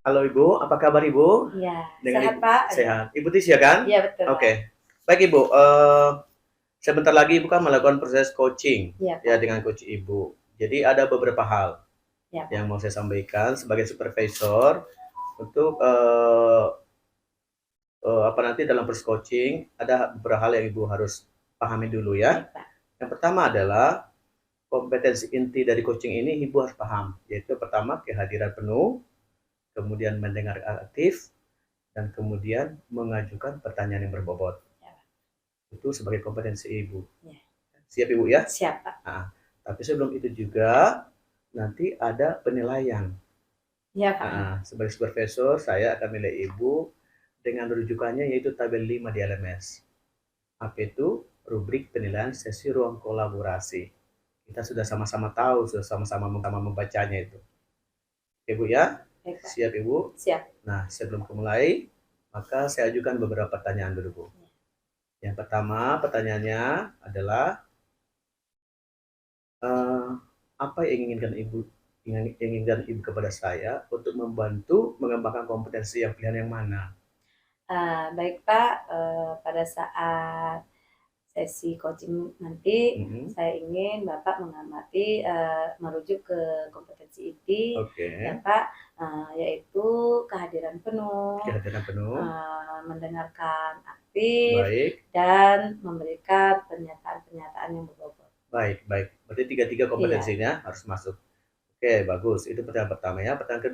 Halo Ibu, apa kabar Ibu? Iya, Dengan sehat Ibu Pak? sehat. Ibu Tisya kan? Iya betul Pak. Oke. Baik Ibu, sebentar lagi Ibu kan melakukan proses coaching Iya ya Pak. dengan coach Ibu. Jadi ada beberapa hal Iya yang Pak. mau saya sampaikan sebagai supervisor untuk apa nanti dalam proses coaching ada beberapa hal yang Ibu harus pahami dulu ya. Baik Pak. Yang pertama adalah kompetensi inti dari coaching ini Ibu harus paham, yaitu pertama kehadiran penuh, kemudian mendengar aktif, dan kemudian mengajukan pertanyaan yang berbobot. Ya, Itu sebagai kompetensi Ibu. ya. Siap Ibu ya? Siap Pak. Nah, tapi sebelum itu juga nanti ada penilaian. Iya Pak. Nah, sebagai supervisor saya akan nilai Ibu dengan rujukannya yaitu tabel 5 di LMS. Apa itu? Rubrik penilaian sesi ruang kolaborasi. Kita sudah sama-sama tahu, sudah sama-sama membacanya itu. Ibu ya? Baik Pak. Siap Ibu? Siap. Nah, sebelum mulai, maka saya ajukan beberapa pertanyaan dulu Bu. Yang pertama, pertanyaannya adalah eh, apa yang inginkan ibu kepada saya untuk membantu mengembangkan kompetensi yang pilihan yang mana? Baik Pak, pada saat sesi coaching nanti Mhm. saya ingin Bapak mengamati, merujuk ke kompetensi inti Oke, ya Pak, yaitu kehadiran penuh, kehadiran penuh. mendengarkan aktif, Baik, dan memberikan pernyataan-pernyataan yang berbobot. baik, baik. Berarti tiga-tiga Iya. kompetensinya harus masuk. Oke, bagus. Itu pertanyaan pertama ya. Pertanyaan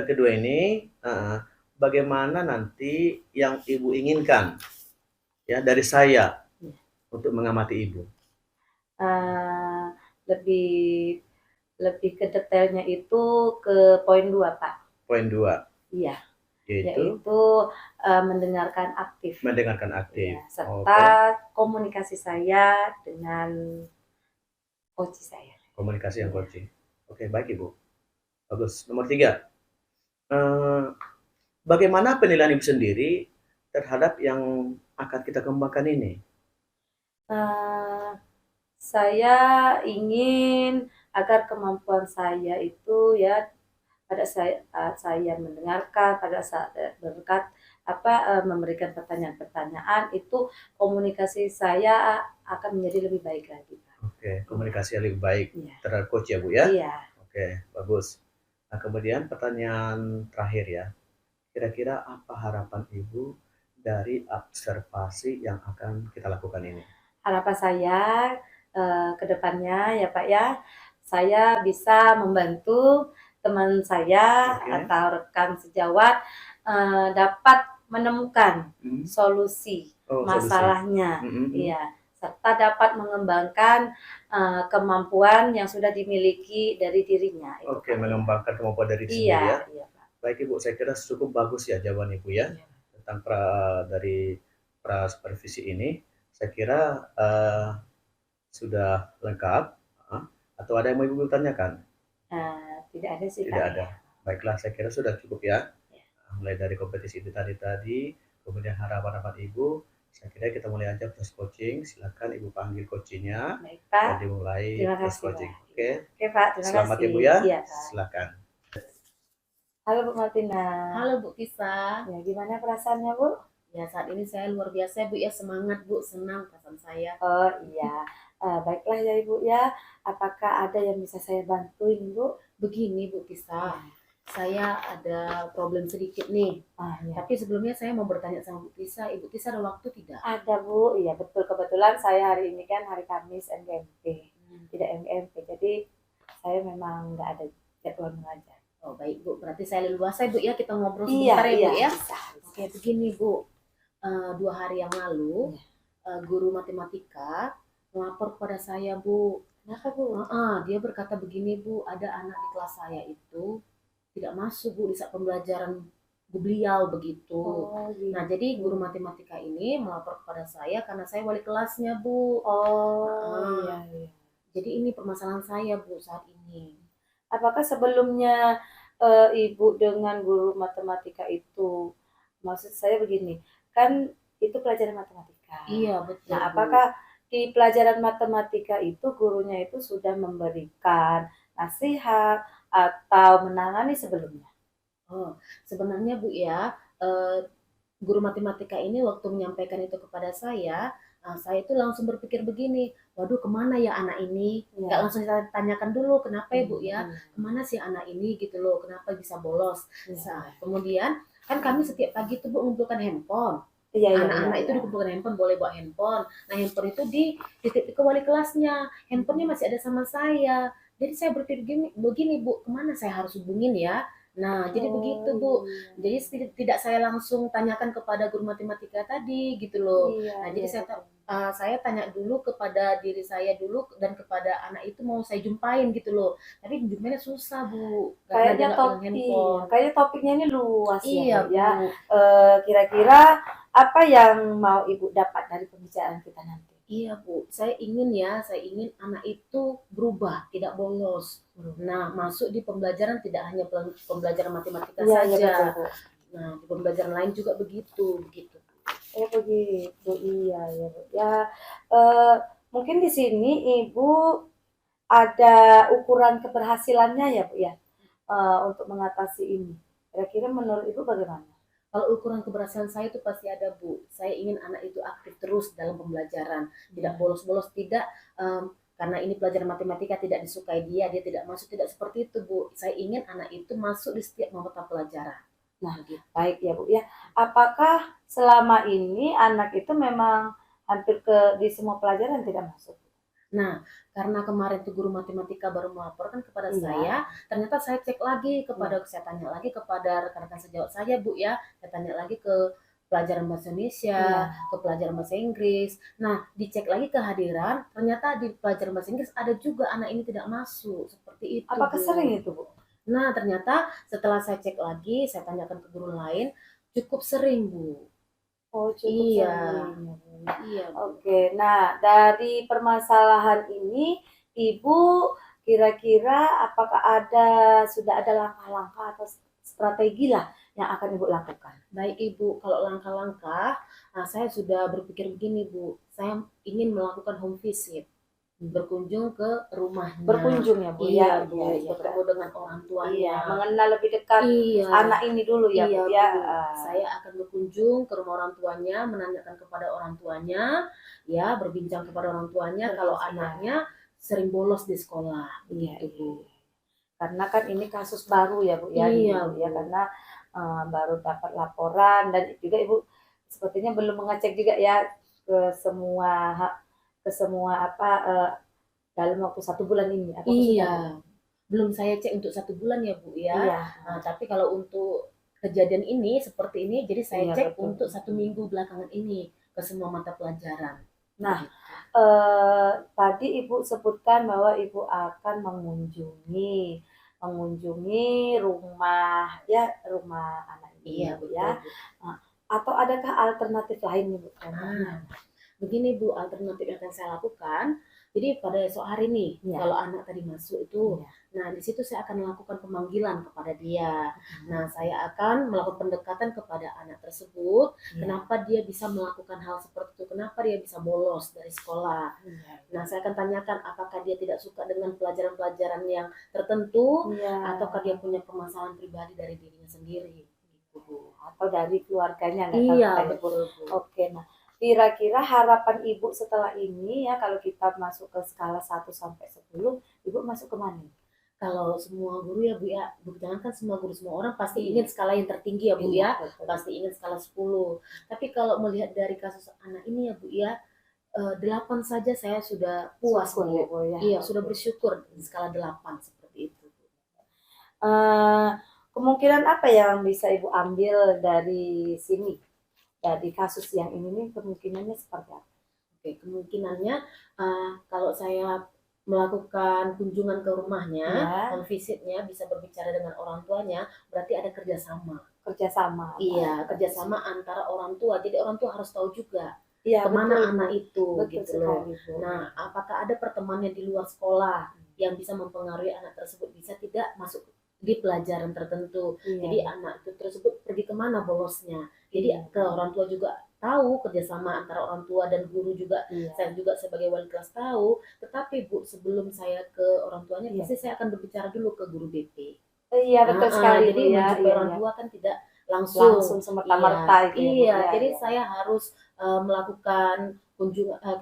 kedua ini, bagaimana nanti yang ibu inginkan ya dari saya Iya. untuk mengamati ibu? Eee, lebih lebih ke detailnya itu ke poin 2 Pak. Poin 2, Iya, yaitu yaitu, mendengarkan aktif. mendengarkan aktif. Iya, serta Oke, komunikasi saya dengan coach saya. komunikasi yang Iya. coaching. Oke, baik ibu. Bagus. Nomor 3, eh, bagaimana penilaian ibu sendiri terhadap yang akan kita kembangkan ini? Eee, saya ingin agar kemampuan saya itu ya pada saat saya mendengarkan, pada saat berkat memberikan pertanyaan-pertanyaan itu komunikasi saya akan menjadi lebih baik lagi, Pak. Oke, Iya, komunikasi yang lebih baik iya, terhadap coach ya Bu ya? iya. Oke, bagus. Nah, kemudian pertanyaan terakhir ya. Kira-kira apa harapan Ibu dari observasi yang akan kita lakukan ini? Harapan saya, ke depannya ya, Pak, ya, saya bisa membantu teman saya Oke. atau rekan sejawat, dapat menemukan Hmm. solusi Oh, solusi. masalahnya, Mhm. iya, serta dapat mengembangkan, kemampuan yang sudah dimiliki dari dirinya, itu, Oke, Pak, ya. mengembangkan kemampuan dari sendiri ya. Iya, iya, Pak. Baik Ibu, saya kira cukup bagus ya jawaban Ibu ya Iya, Pak. tentang dari supervisi ini. Saya kira sudah lengkap. Atau ada yang mau Ibu tanyakan? Tidak ada sih, Tidak Pak, ada. ya. Baiklah, saya kira sudah cukup ya. Ya. Mulai dari kompetisi itu tadi, kemudian harapan-harapan Ibu. Saya kira kita mulai aja proses coaching. Silakan Ibu panggil coachnya Baik, dan Pak. dimulai Terima proses kasih, coaching. Pak. Oke, Iya. Oke, Pak, terima selamat ya kasih. Bu ya. Iya, Pak. Silakan. Halo, Bu Martina. Halo Bu Tisa, Ya, gimana perasaannya, Bu? ya saat ini saya luar biasa Bu ya, semangat Bu, senang perasaan saya. Oh, iya. Baiklah ya, Ibu ya. Apakah ada yang bisa saya bantuin, Bu? Begini Bu Tisa, saya ada problem sedikit nih. Ya. Tapi sebelumnya saya mau bertanya sama Bu Tisa, Ibu Tisa ada waktu tidak? Ada, Bu. Iya, betul. Kebetulan saya hari ini kan hari Kamis MGMP. Tidak MGMP. Jadi, saya memang nggak ada jadwal mengajar. Oh baik Bu, berarti saya leluasa Bu ya, kita ngobrol Iya, sebentar ya iya, Bu ya. bisa. Oke begini Bu, 2 hari yang lalu guru matematika melapor kepada saya Bu. Kenapa, Bu? Dia berkata begini Bu, ada anak di kelas saya itu tidak masuk Bu di saat pembelajaran beliau begitu. Oh, gitu. Nah jadi guru matematika ini melapor kepada saya karena saya wali kelasnya Bu. Oh, iya, iya. Jadi ini permasalahan saya Bu saat ini. Apakah sebelumnya Ibu dengan guru matematika itu, maksud saya begini, kan itu pelajaran matematika. Iya betul. Nah, Bu. apakah di pelajaran matematika itu gurunya itu sudah memberikan nasihat atau menangani sebelumnya? Oh, sebenarnya Bu ya, guru matematika ini waktu menyampaikan itu kepada saya itu langsung berpikir begini, waduh kemana ya anak ini? Nggak Iya. langsung saya tanyakan dulu, kenapa ya Bu ya? Iya. Kemana sih anak ini gitu loh, kenapa bisa bolos? Iya. Kemudian kan kami setiap pagi tuh Bu mengumpulkan handphone. Iya, iya, iya, Anak-anak itu iya. dikumpulkan handphone, boleh bawa handphone. Nah handphone itu dititip ke wali kelasnya, handphonenya masih ada sama saya. Jadi saya berpikir begini Bu, kemana saya harus hubungin ya? Nah, jadi begitu Oh, Bu. iya. Jadi tidak saya langsung tanyakan kepada guru matematika tadi gitu loh. Iya, Nah, jadi iya, betul. saya tanya dulu kepada diri saya dulu dan kepada anak itu mau saya jumpain gitu loh. Tapi jumpainnya susah Bu, karena dia Kayaknya nggak pegang iya, handphone. kayaknya topiknya ini luas ya, Iya Bu, Bu. ya. Kira-kira apa yang mau Ibu dapat dari pembicaraan kita nanti? Iya Bu, saya ingin anak itu berubah, tidak bolos. Nah, masuk di pembelajaran tidak hanya pembelajaran matematika Iya, iya, saja. betul, Bu. Nah, di pembelajaran lain juga begitu, begitu. Oh, begitu. Iya, ya, Bu. Ya, eh, mungkin di sini Ibu ada ukuran keberhasilannya ya, Bu, ya, untuk mengatasi ini. Kira-kira menurut Ibu bagaimana? Kalau ukuran keberhasilan saya itu pasti ada Bu. Saya ingin anak itu aktif terus dalam pembelajaran, tidak bolos-bolos, tidak karena ini pelajaran matematika tidak disukai dia tidak masuk, tidak seperti itu Bu. Saya ingin anak itu masuk di setiap mata pelajaran. Nah, Begitu. baik ya Bu ya. Apakah selama ini anak itu memang hampir di semua pelajaran tidak masuk? Nah, karena kemarin tuh guru matematika baru melaporkan kepada Iya. saya, ternyata saya cek lagi saya tanya lagi kepada rekan-rekan sejawat saya Bu ya, saya tanya lagi ke pelajaran bahasa Indonesia, Iya. ke pelajaran bahasa Inggris. Nah, dicek lagi kehadiran, ternyata di pelajaran bahasa Inggris ada juga anak ini tidak masuk, seperti itu Apakah Bu. sering itu Bu? Nah, ternyata setelah saya cek lagi, saya tanyakan ke guru lain, cukup sering Bu. Oh, cukup Iya, sering ya Bu. iya Bu. Oke, nah dari permasalahan ini Ibu kira-kira apakah sudah ada langkah-langkah atau strategi lah yang akan Ibu lakukan? Baik Ibu, kalau langkah-langkah, saya sudah berpikir begini Bu, saya ingin melakukan home visit, berkunjung ke rumahnya. Berkunjung ya Bu ya? Iya Bu, Iya, iya, bertemu dengan orang iya, tuanya. mengenal lebih dekat Iya, anak ini dulu ya iya Bu ya? Bu. Saya akan berkunjung ke rumah orang tuanya, menanyakan kepada orang tuanya, ya berbincang kepada orang tuanya kalau Iya. anaknya sering bolos di sekolah, Iya, begitu Bu. iya. Karena kan ini kasus baru ya Bu ya, di Iya Ibu ya, Bu. karena baru dapat laporan dan juga Ibu sepertinya belum mengecek juga ya ke semua ke semua apa dalam waktu 1 bulan ini. Apakah sudah Bu? Iya, belum saya cek untuk 1 bulan ya Bu ya. Iya, Nah, tapi kalau untuk kejadian ini seperti ini, jadi saya iya cek betul. untuk 1 minggu belakangan ini ke semua mata pelajaran. Nah, Begitu. tadi Ibu sebutkan bahwa Ibu akan mengunjungi rumah anak ini Iya ya Bu betul ya. Bu. Atau adakah alternatif lain nih Bu? Nah, begini Bu, alternatif yang akan saya lakukan. Jadi pada esok hari nih, Iya. kalau anak tadi masuk itu, Iya. nah di situ saya akan melakukan pemanggilan kepada dia. Hmm. Nah, saya akan melakukan pendekatan kepada anak tersebut, Iya. kenapa dia bisa melakukan hal seperti itu, kenapa dia bisa bolos dari sekolah. Iya. Nah, saya akan tanyakan apakah dia tidak suka dengan pelajaran-pelajaran yang tertentu, Iya. ataukah dia punya permasalahan pribadi dari dirinya sendiri. Gitu, Bu. Atau dari keluarganya nggak tahu Iya, kita ya, Bu. betul, Bu. Oke, nah kira-kira harapan Ibu setelah ini ya kalau kita masuk ke skala 1 sampai 10, Ibu masuk ke mana? Kalau semua guru ya Bu ya, jangankan semua guru, semua orang pasti Iya. ingin skala yang tertinggi ya Bu ya, betul. pasti ingin skala 10. Tapi kalau melihat dari kasus anak ini ya Bu ya, 8 saja saya sudah puas Syukur ya, Bu. Bu ya. Iya, sudah bersyukur di skala 8 seperti itu. Kemungkinan apa yang bisa Ibu ambil dari sini? Dari kasus yang ini nih kemungkinannya seperti apa? Oke, kemungkinannya kalau saya melakukan kunjungan ke rumahnya, Iya. home visitnya, bisa berbicara dengan orang tuanya, berarti ada kerjasama. Kerjasama. Iya, kerjasama antara orang tua. Jadi orang tua harus tahu juga Iya, kemana betul, anak itu, betul gitu loh. sekali, Bu. Nah, apakah ada pertemanan di luar sekolah yang bisa mempengaruhi anak tersebut bisa tidak masuk di pelajaran tertentu. Iya. Jadi anak itu tersebut pergi kemana bolosnya. Jadi ke orang tua juga tahu, kerjasama antara orang tua dan guru juga. Iya. Saya juga sebagai wali kelas tahu. Tetapi Bu, sebelum saya ke orang tuanya, Iya. pasti saya akan berbicara dulu ke guru BP. Iya betul sekali Jadi Bu ya, menjumpai iya orang iya. tua kan tidak Langsung langsung. semerta-merta Iya, itu ya Bu iya. ya, Jadi iya. saya harus melakukan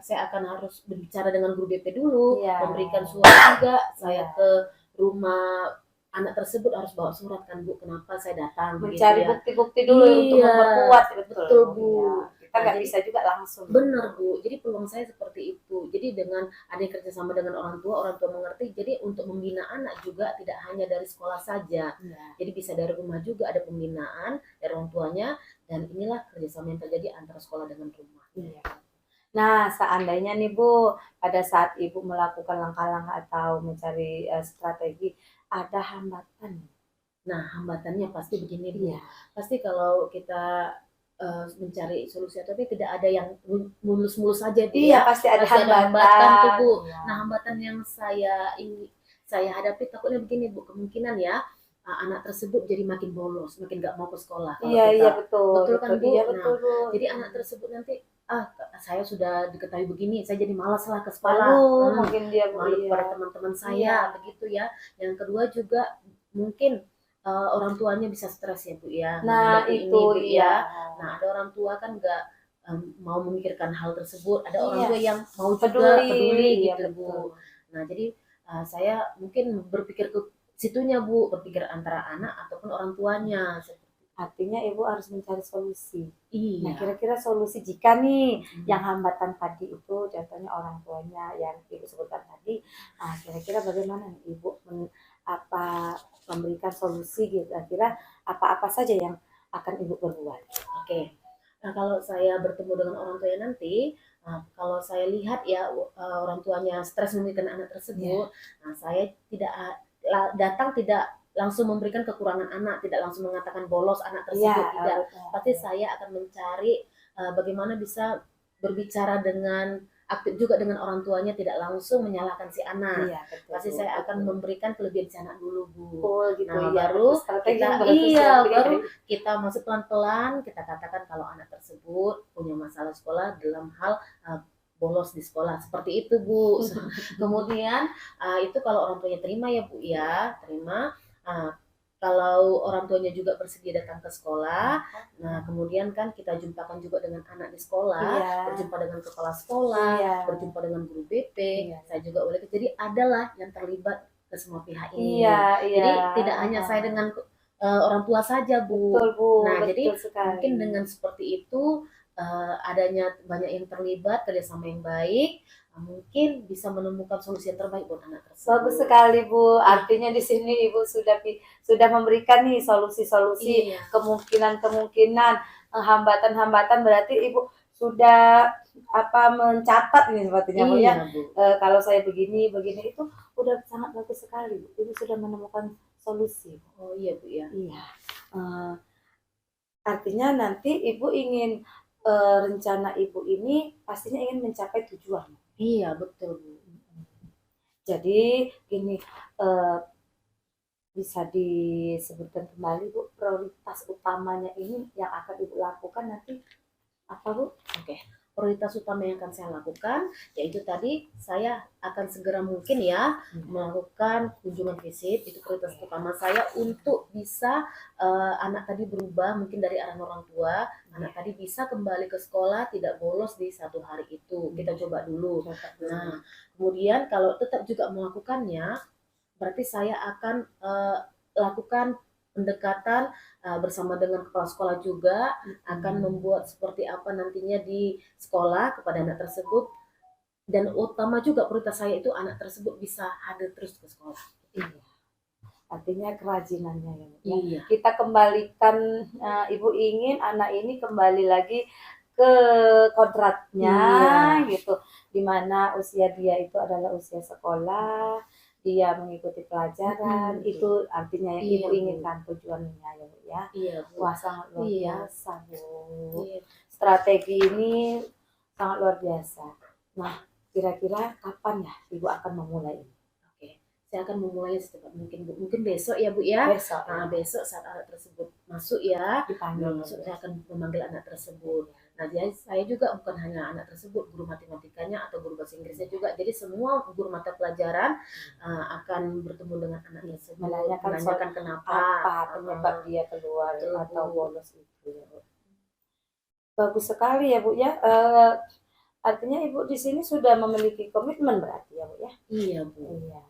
saya akan harus berbicara dengan guru BP dulu, Iya, memberikan surat juga. Saya iya. ke rumah anak tersebut harus bawa surat kan Bu, kenapa saya datang begitu Mencari ya. bukti-bukti dulu untuk Iya, memperkuat, betul betul Bu, Bu. iya. Kita Nah, nggak jadi bisa juga langsung ya Bu. benar Bu, jadi peluang saya seperti itu. Jadi dengan ada kerjasama dengan orang tua mengerti. Jadi untuk membina anak juga tidak hanya dari sekolah saja. Iya, Jadi bisa dari rumah juga ada pembinaan dari orang tuanya, dan inilah kerjasama yang terjadi antara sekolah dengan rumah. iya. Nah, seandainya nih Bu, pada saat Ibu melakukan langkah-langkah atau mencari strategi, ada hambatan. Nah, hambatannya pasti begini Bu. Iya, Pasti kalau kita mencari solusi atau tidak ada yang mulus-mulus saja Bu iya ya. pasti ada Pasti ada hambatan tuh hambatan. Bu. Iya, Nah, hambatan yang saya hadapi takutnya begini Bu, kemungkinan ya anak tersebut jadi makin bolos, makin gak mau ke sekolah kalau iya, iya kita. betul, Betul betul, kan Bu? iya Nah, betul Bu. jadi anak tersebut nanti saya sudah diketahui begini, saya jadi malas lah ke Malu, sekolah. mungkin dia Bu, Malu iya. kepada teman-teman Iya. saya begitu ya. Yang kedua juga mungkin orang tuanya bisa stres ya Bu ya, Nah menghadapi itu ini Bu iya. ya. Nah, ada orang tua kan nggak mau memikirkan hal tersebut, ada orang Iya, tua yang mau juga peduli iya gitu Bu. betul. Nah, jadi saya mungkin berpikir ke situnya Bu, berpikir antara anak ataupun orang tuanya. Artinya Ibu harus mencari solusi. Nah, Iya. kira-kira solusi jika nih yang hambatan tadi itu contohnya orang tuanya yang Ibu sebutkan tadi, kira-kira bagaimana nih Ibu memberikan solusi gitu, kira-kira apa-apa saja yang akan Ibu perbuat? Oke. Nah, kalau saya bertemu dengan orang tuanya nanti, kalau saya lihat ya orang tuanya stres memikirkan anak tersebut, nah saya tidak datang tidak langsung memberikan kekurangan anak, tidak langsung mengatakan bolos anak tersebut, tidak. Pasti saya akan mencari bagaimana bisa berbicara dengan aktif juga dengan orang tuanya, tidak langsung menyalahkan si anak. Iya, betul, Pasti saya akan memberikan kelebihan si anak dulu Bu. Oh gitu Nah, ya. baru Strategi kita yang bagus ya. baru kita masuk pelan-pelan, kita katakan kalau anak tersebut punya masalah sekolah dalam hal bolos di sekolah seperti itu Bu. Kemudian itu kalau orang tuanya terima ya Bu ya, terima. Kalau orang tuanya juga bersedia datang ke sekolah, nah kemudian kan kita jumpakan juga dengan anak di sekolah, Iya. berjumpa dengan kepala sekolah, Iya. berjumpa dengan guru BP, Iya. saya juga boleh. Jadi adalah yang terlibat ke semua pihak ini. Iya, iya. Jadi tidak hanya saya dengan orang tua saja Bu. Betul Bu. Nah betul jadi sekali. mungkin dengan seperti itu adanya banyak yang terlibat, kerjasama yang baik, mungkin bisa menemukan solusi yang terbaik buat anak tersebut. Bagus sekali Bu. Artinya di sini Ibu sudah memberikan nih solusi-solusi, Iya. kemungkinan, hambatan-hambatan, berarti Ibu sudah mencatat nih sepertinya Bu ya. Iya Bu. Kalau saya begini itu udah sangat bagus sekali Bu. Ibu sudah menemukan solusi. Oh iya Bu ya. Iya. Artinya nanti Ibu ingin rencana Ibu ini pastinya ingin mencapai tujuan. Iya betul Bu. Jadi gini, bisa disebutkan kembali Bu, prioritas utamanya ini yang akan Ibu lakukan nanti apa Bu? Oke. Prioritas utama yang akan saya lakukan yaitu tadi saya akan segera mungkin ya melakukan kunjungan visit. Itu prioritas utama saya untuk bisa anak tadi berubah mungkin dari arahan orang tua, anak tadi bisa kembali ke sekolah, tidak bolos di satu hari itu. Kita coba dulu. Nah, kemudian kalau tetap juga melakukannya, berarti saya akan lakukan pendekatan bersama dengan kepala sekolah juga, akan membuat seperti apa nantinya di sekolah kepada anak tersebut, dan utama juga prioritas saya itu anak tersebut bisa hadir terus ke sekolah. Iya. Artinya kerajinannya ya. Iya. Kita kembalikan, Ibu ingin anak ini kembali lagi ke kodratnya gitu, dimana usia dia itu adalah usia sekolah, dia mengikuti pelajaran, itu artinya yang Ibu inginkan tujuannya ya Bu ya. Iya Bu. Wah sangat luar biasa Bu. Iya. Strategi ini sangat luar biasa. Nah kira-kira kapan ya Ibu akan memulai ini? Oke, saya akan memulai secepat mungkin Bu. Mungkin besok ya Bu ya. Besok Nah, besok saat anak tersebut masuk ya, dipanggil. masuk saya akan memanggil anak tersebut. Nah, jadi saya juga bukan hanya anak tersebut, guru matematikanya atau guru bahasa Inggrisnya juga. Jadi semua guru mata pelajaran akan bertemu dengan anak tersebut, menanyakan kenapa, apa penyebab dia keluar Betul, atau Bu. bolos itu ya, Bu. Bagus sekali ya Bu ya. Artinya Ibu di sini sudah memiliki komitmen berarti ya Bu ya. Iya Bu. Iya.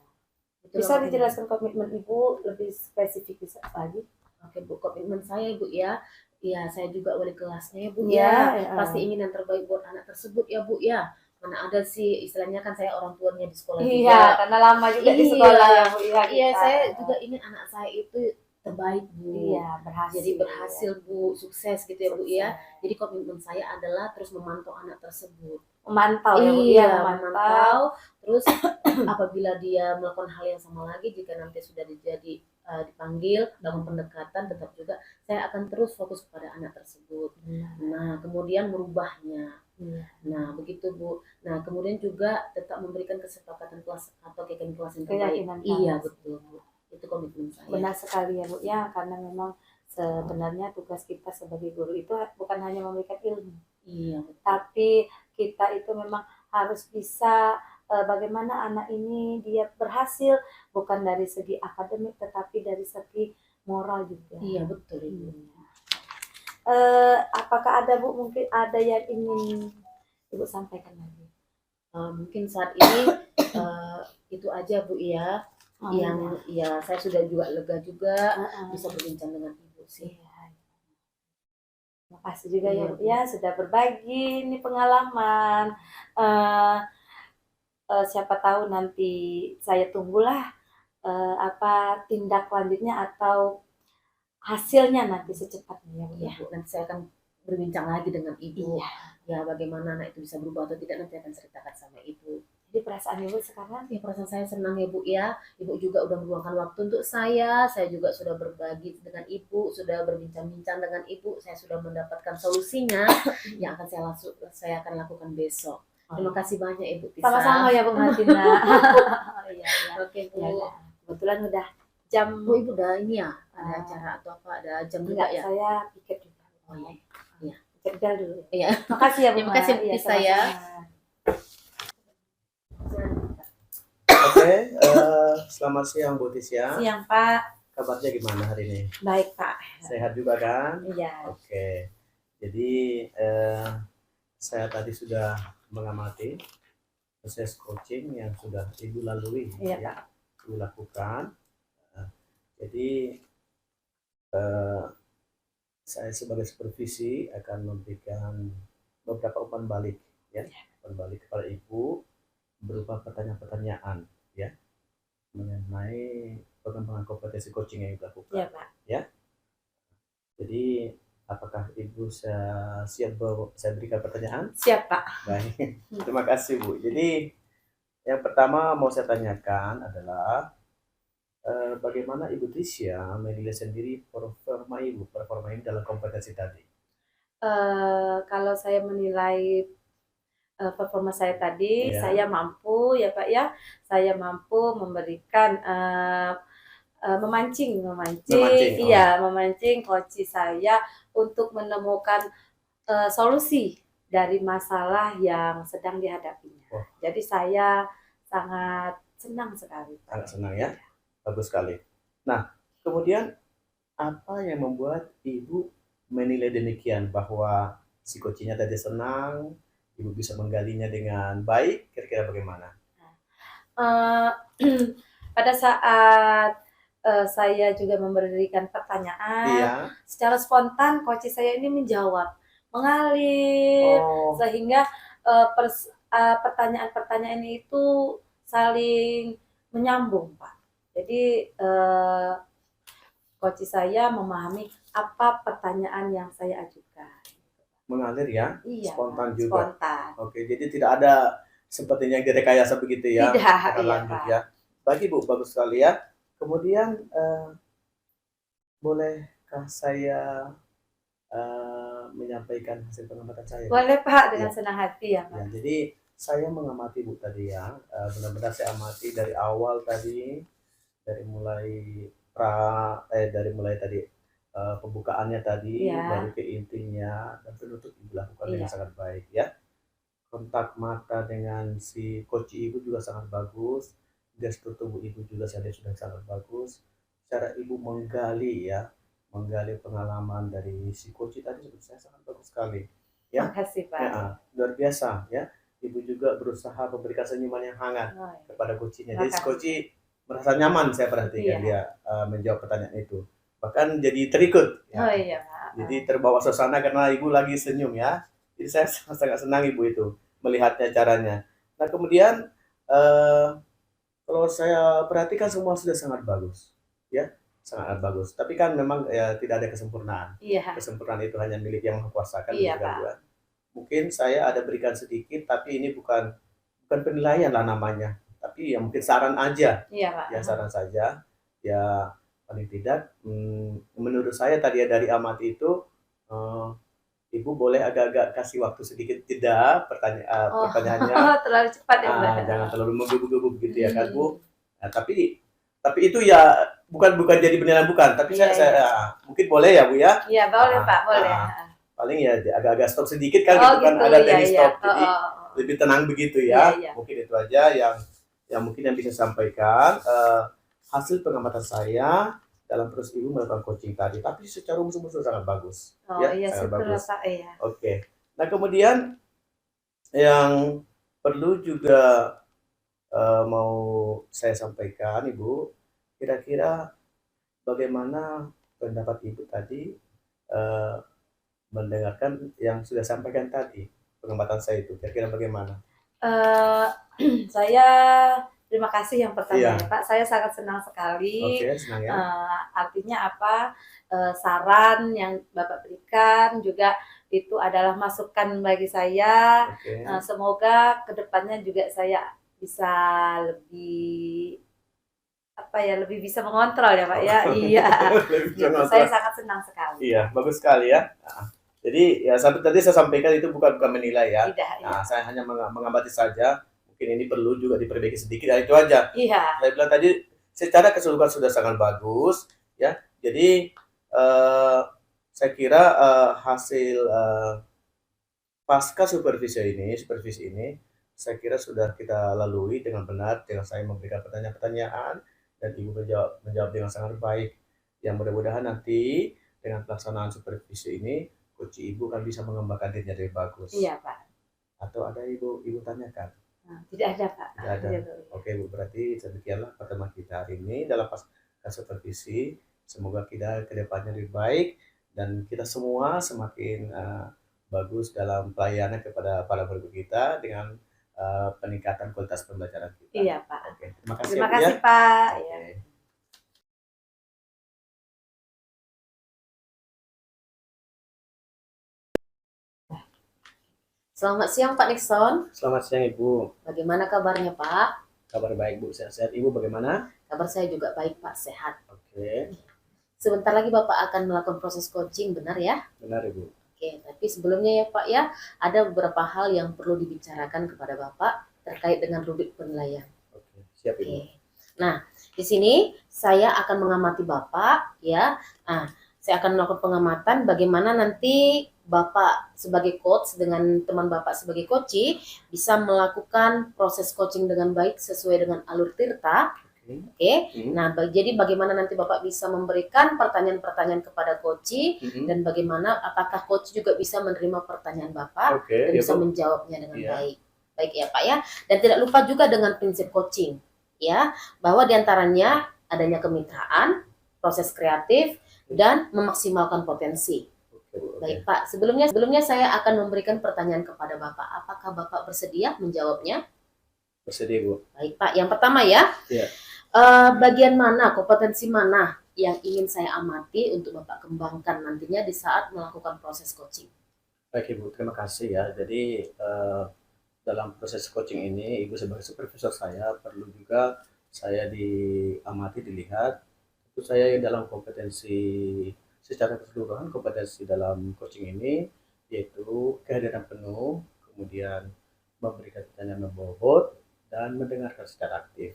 Itulah Bisa komitmen. dijelaskan komitmen Ibu lebih spesifik lagi? Oke Bu, komitmen saya Bu ya. Iya, saya juga wali kelasnya ya Bu Iya, ya. ya. Pasti ingin yang terbaik buat anak tersebut ya Bu ya. Mana ada sih, istilahnya kan saya orang tuanya di sekolah Iya, juga. karena lama juga di Iya. sekolah ya Bu ya. Iya, kita. saya juga ingin anak saya itu terbaik Bu. Iya, berhasil. Jadi berhasil Bu, sukses gitu ya Bu ya. Sukses. Jadi komitmen saya adalah terus memantau anak tersebut. Memantau ya Bu ya, Iya, memantau. Terus apabila dia melakukan hal yang sama lagi, jika nanti sudah dipanggil dalam pendekatan, tetap juga saya akan terus fokus kepada anak tersebut. Nah, kemudian merubahnya. Iya. Nah, begitu Bu. Nah, kemudian juga tetap memberikan kesepakatan kelas atau keyakinan kelas yang terbaik. Keyakinan Iya, kelas. betul Bu. Itu komitmen saya. Benar sekali ya Bu ya, karena memang sebenarnya tugas kita sebagai guru itu bukan hanya memberikan ilmu, Iya, betul. tapi kita itu memang harus bisa bagaimana anak ini dia berhasil bukan dari segi akademik tetapi dari segi moral juga. Iya, betul Ibu. Apakah ada Bu, mungkin ada yang ingin Ibu sampaikan lagi? Mungkin saat ini itu aja Bu ya. Yang ya saya sudah juga lega juga bisa berbincang dengan Ibu sih. Terima kasih juga ya Bu ya sudah berbagi ini pengalaman. Siapa tahu nanti saya tunggulah apa tindak lanjutnya atau hasilnya nanti secepatnya ya Bu ya. Nanti saya akan berbincang lagi dengan Ibu. Iya. Ya bagaimana anak itu bisa berubah atau tidak, nanti akan ceritakan sama Ibu. Jadi perasaan Ibu sekarang? Ya perasaan saya senang ya Bu ya. Ibu juga udah meluangkan waktu untuk saya juga sudah berbagi dengan Ibu, sudah berbincang-bincang dengan Ibu, saya sudah mendapatkan solusinya yang akan saya akan lakukan besok. Terima kasih banyak Ibu Tisa. Sama-sama ya Bu Martina. Iya. Oke Bu. Ya, kebetulan udah jam. Bu Ibu udah ini ya, ada acara atau apa, ada jam juga ya? Saya pikir juga. Oh iya. Pikir dulu. Iya. Makasih ya Bu. Terima kasih Bu Tisa ya. Oke, selamat siang Bu Tisya. Siang Pak. Kabarnya gimana hari ini? Baik Pak. Sehat juga kan? Iya. Oke, jadi saya tadi sudah mengamati proses coaching yang sudah Ibu lalui, Iya, ya, Ibu lakukan. Jadi saya sebagai supervisi akan memberikan beberapa umpan balik, ya, umpan balik kepada Ibu berupa pertanyaan-pertanyaan, ya, mengenai pengembangan kompetensi coaching yang Ibu lakukan. Iya Pak. Ya. Jadi apakah Ibu siap saya berikan pertanyaan? Siap Pak. Baik, terima kasih Bu. Jadi yang pertama mau saya tanyakan adalah bagaimana Ibu Tisya menilai sendiri performa Ibu dalam kompetensi tadi? Kalau saya menilai performa saya tadi, Ya. saya mampu ya Pak ya, saya mampu memberikan memancing, iya, memancing coach saya untuk menemukan solusi dari masalah yang sedang dihadapinya. Oh. Jadi saya sangat senang sekali. Sangat senang ya, bagus sekali. Nah, kemudian apa yang membuat Ibu menilai demikian bahwa si coachnya tadi senang, Ibu bisa menggalinya dengan baik, kira-kira bagaimana? Pada saat saya juga memberikan pertanyaan, Iya. secara spontan coach saya ini menjawab, mengalir, sehingga pertanyaan-pertanyaan itu saling menyambung Pak. Jadi coach saya memahami apa pertanyaan yang saya ajukan. Mengalir ya? Iya, spontan juga. Spontan. Oke, jadi tidak ada sepertinya direkayasa begitu ya? Tidak, iya lanjut Pak. Ya. Bagi Bu, bagus sekali ya. Kemudian bolehkah saya menyampaikan hasil pengamatan saya? Boleh Pak, dengan senang hati ya Pak. Ya, jadi saya mengamati Bu tadi ya, benar-benar saya amati dari awal tadi, dari mulai dari mulai tadi pembukaannya tadi, Iya, baru ke intinya dan penutup Ibu lakukan dengan iya. sangat baik ya. Kontak mata dengan si coach Ibu juga sangat bagus, gestur tubuh Ibu juga saya lihat sudah sangat bagus. Cara Ibu menggali ya, menggali pengalaman dari si coach tadi menurut saya sangat bagus sekali ya. Makasih, Pak. Ya, luar biasa ya. Ibu juga berusaha memberikan senyuman yang hangat Oh, iya. kepada coachnya. Jadi si coach Makasih. merasa nyaman saya perhatikan Iya. dia menjawab pertanyaan itu. Bahkan jadi terikut Oh ya. iya, Pak. Jadi terbawa suasana karena ibu lagi senyum ya. Jadi saya sangat senang ibu itu melihatnya caranya. Nah kemudian eh, kalau saya perhatikan semua sudah sangat bagus, ya sangat bagus. Tapi kan memang ya, tidak ada kesempurnaan. Iya, Kesempurnaan itu hanya milik yang maha kuasa kan iya, begitu kan Pak. Bu. Mungkin saya ada berikan sedikit, tapi ini bukan penilaian lah namanya. Tapi ya mungkin saran aja, Iya, Pak. ya saran saja. Ya paling tidak, menurut saya tadi ya dari amati itu, eh, Ibu boleh agak-agak kasih waktu sedikit jeda Oh, pertanyaannya, terlalu cepat ya, Mbak? jangan terlalu menggebu-gebu gitu ya kan Hmm. Bu. Nah, tapi itu ya bukan jadi penilaian bukan, tapi Iya, iya. mungkin boleh ya Bu ya. Iya, boleh, Ah, Pak, boleh. ah, paling ya agak-agak stop sedikit kan Oh, gitu kan gitu. ada Iya, teknik iya. stop Oh, jadi oh, oh. lebih tenang begitu Iya, ya. iya. Mungkin itu aja yang mungkin yang bisa sampaikan hasil pengamatan saya dalam proses ibu melakukan coaching tadi, tapi secara umum semua sudah sangat bagus Oh, ya, iya, sangat syukurlah, bagus. Pak. Iya. Oke, nah kemudian yang perlu juga mau saya sampaikan ibu, kira-kira bagaimana pendapat ibu tadi eh, mendengarkan yang sudah sampaikan tadi, pengamatan saya itu, kira-kira bagaimana? Eh, saya terima kasih yang pertama Iya, ya, Pak. Saya sangat senang sekali. oke, senang ya. Artinya apa? Saran yang Bapak berikan juga itu adalah masukan bagi saya. Oke. Semoga kedepannya juga saya bisa lebih apa ya, lebih bisa mengontrol ya, Pak ya. Iya. Lebih bisa Gitu. Saya ngontrol. sangat senang sekali. Iya, bagus sekali ya. Nah, jadi ya sampai tadi saya sampaikan itu bukan menilai ya. Tidak, iya. Nah, saya hanya mengamati saja. Mungkin ini perlu juga diperbaiki sedikit. Ya, itu aja. Iya. Saya bilang tadi secara keseluruhan sudah sangat bagus ya. Jadi saya kira hasil pasca supervisi ini, saya kira sudah kita lalui dengan benar dengan saya memberikan pertanyaan-pertanyaan dan ibu menjawab dengan sangat baik. Yang mudah-mudahan nanti dengan pelaksanaan supervisi ini, coach ibu kan bisa mengembangkan dirinya lebih bagus. Iya, Pak. Atau ada ibu tanyakan? Tidak ada, Pak. Tidak ada. Iya, Bu. Oke Bu, berarti demikianlah pertemuan kita hari ini dalam pasca supervisi. Semoga kita kedepannya lebih baik dan kita semua semakin bagus dalam pelayanan kepada para guru kita dengan peningkatan kualitas pembelajaran kita. Iya, Pak. Oke, terima kasih Terima ya, Bu, kasih, ya. Pak. Oke. Ya. Selamat siang Pak Nixon. Selamat siang Ibu. Bagaimana kabarnya Pak? Kabar baik Bu, sehat-sehat. Ibu bagaimana? Kabar saya juga baik Pak, sehat. Oke, Sebentar lagi Bapak akan melakukan proses coaching, benar ya? benar Ibu. Oke, tapi sebelumnya ya Pak ya, ada beberapa hal yang perlu dibicarakan kepada Bapak terkait dengan rubrik penilaian. Oke, siap Ibu. Oke. Nah, di sini saya akan mengamati Bapak ya. Nah, saya akan melakukan pengamatan bagaimana nanti Bapak sebagai coach dengan teman Bapak sebagai coach bisa melakukan proses coaching dengan baik sesuai dengan alur Tirta. Oke. Oke. Hmm. Nah, jadi bagaimana nanti Bapak bisa memberikan pertanyaan-pertanyaan kepada coach Mhm. dan bagaimana apakah coach juga bisa menerima pertanyaan Bapak Oke, dan ya bisa Bu. menjawabnya dengan Iya. baik. Baik ya Pak ya. Dan tidak lupa juga dengan prinsip coaching ya, bahwa diantaranya adanya kemitraan, proses kreatif, dan memaksimalkan potensi. Oke, Bu. Oke. Baik Pak, sebelumnya saya akan memberikan pertanyaan kepada Bapak. Apakah Bapak bersedia menjawabnya? Bersedia Bu. Baik Pak, yang pertama ya. Iya. Bagian mana, kompetensi mana yang ingin saya amati untuk Bapak kembangkan nantinya di saat melakukan proses coaching? Baik Ibu, terima kasih ya. Jadi dalam proses coaching ini, Ibu sebagai supervisor saya perlu juga saya diamati, dilihat. Itu saya dalam kompetensi secara keseluruhan, kompetensi dalam coaching ini yaitu kehadiran penuh, kemudian memberikan pertanyaan berbobot, dan mendengarkan secara aktif.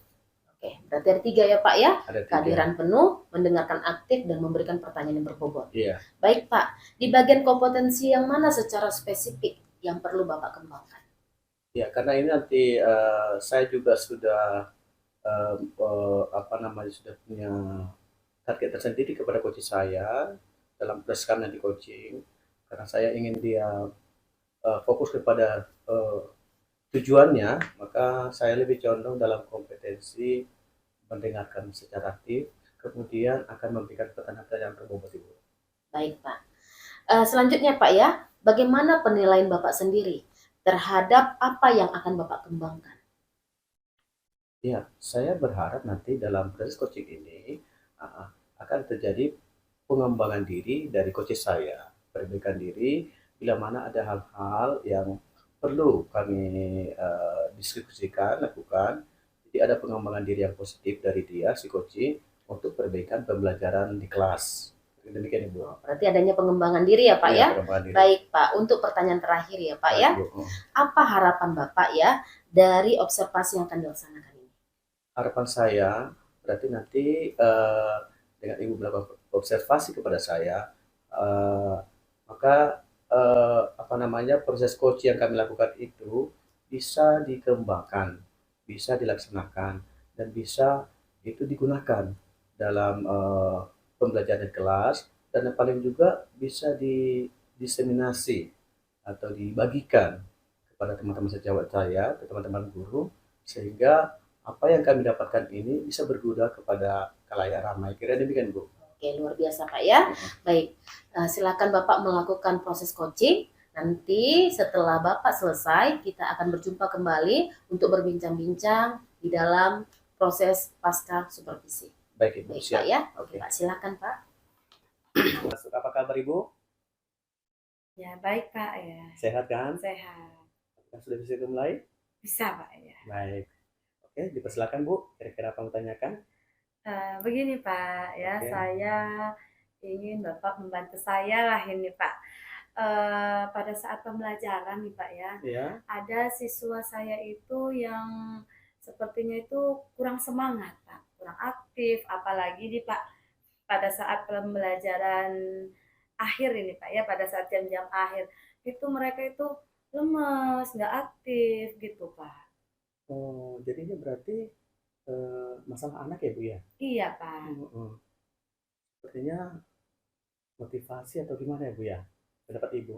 Oke, berarti ada 3 ya Pak ya? Ada 3. Kehadiran penuh, mendengarkan aktif, dan memberikan pertanyaan yang berbobot. Iya. Baik Pak, di bagian kompetensi yang mana secara spesifik yang perlu Bapak kembangkan? Ya, karena ini nanti saya juga sudah sudah punya target tersendiri kepada coach saya dalam proses nanti coaching, karena saya ingin dia fokus kepada tujuannya, maka saya lebih condong dalam kompetensi mendengarkan secara aktif, kemudian akan memberikan pertanyaan-pertanyaan berbobot Ibu. Baik Pak. Selanjutnya Pak ya, bagaimana penilaian Bapak sendiri terhadap apa yang akan Bapak kembangkan? Ya, saya berharap nanti dalam proses coaching ini akan terjadi pengembangan diri dari coach saya, perbaikan diri bila mana ada hal-hal yang perlu kami diskusikan, lakukan. Jadi ada pengembangan diri yang positif dari dia, si coaching, untuk perbaikan pembelajaran di kelas. Demikian Ibu. Berarti adanya pengembangan diri ya Pak ya? Diri. Baik Pak, untuk pertanyaan terakhir ya Pak ya. Apa harapan Bapak ya dari observasi yang akan dilaksanakan ini? Harapan saya berarti nanti dengan Ibu melakukan observasi kepada saya, maka proses coach yang kami lakukan itu bisa dikembangkan, bisa dilaksanakan, dan bisa itu digunakan dalam pembelajaran kelas, dan yang paling juga bisa didiseminasi atau dibagikan kepada teman-teman sejawat saya, ke teman-teman guru, sehingga apa yang kami dapatkan ini bisa berguna kepada khalayak ramai. Kira demikian Bu. Oke, luar biasa Pak ya. Baik, silakan Bapak melakukan proses coaching. Nanti setelah Bapak selesai, kita akan berjumpa kembali untuk berbincang-bincang di dalam proses pasca supervisi. Baik Ibu, siap. Pak ya. Oke. Pak, silakan Pak. Apa kabar Ibu? Ya, baik Pak ya. Sehat kan? Sehat. Sudah bisa mulai? Bisa Pak ya. Baik. Oke, dipersilakan Bu. Kira-kira apa yang tanyakan? Begini Pak ya, saya ingin Bapak membantu saya lah ini Pak. Pada saat pembelajaran nih Pak ya, ada siswa saya itu yang sepertinya itu kurang semangat Pak, kurang aktif, apalagi nih Pak pada saat pembelajaran akhir ini Pak ya, pada saat jam-jam akhir itu mereka itu lemes, nggak aktif gitu Pak. Oh, jadinya berarti masalah anak ya Bu ya? Iya Pak. Sepertinya motivasi atau gimana ya Bu ya? Pendapat Ibu?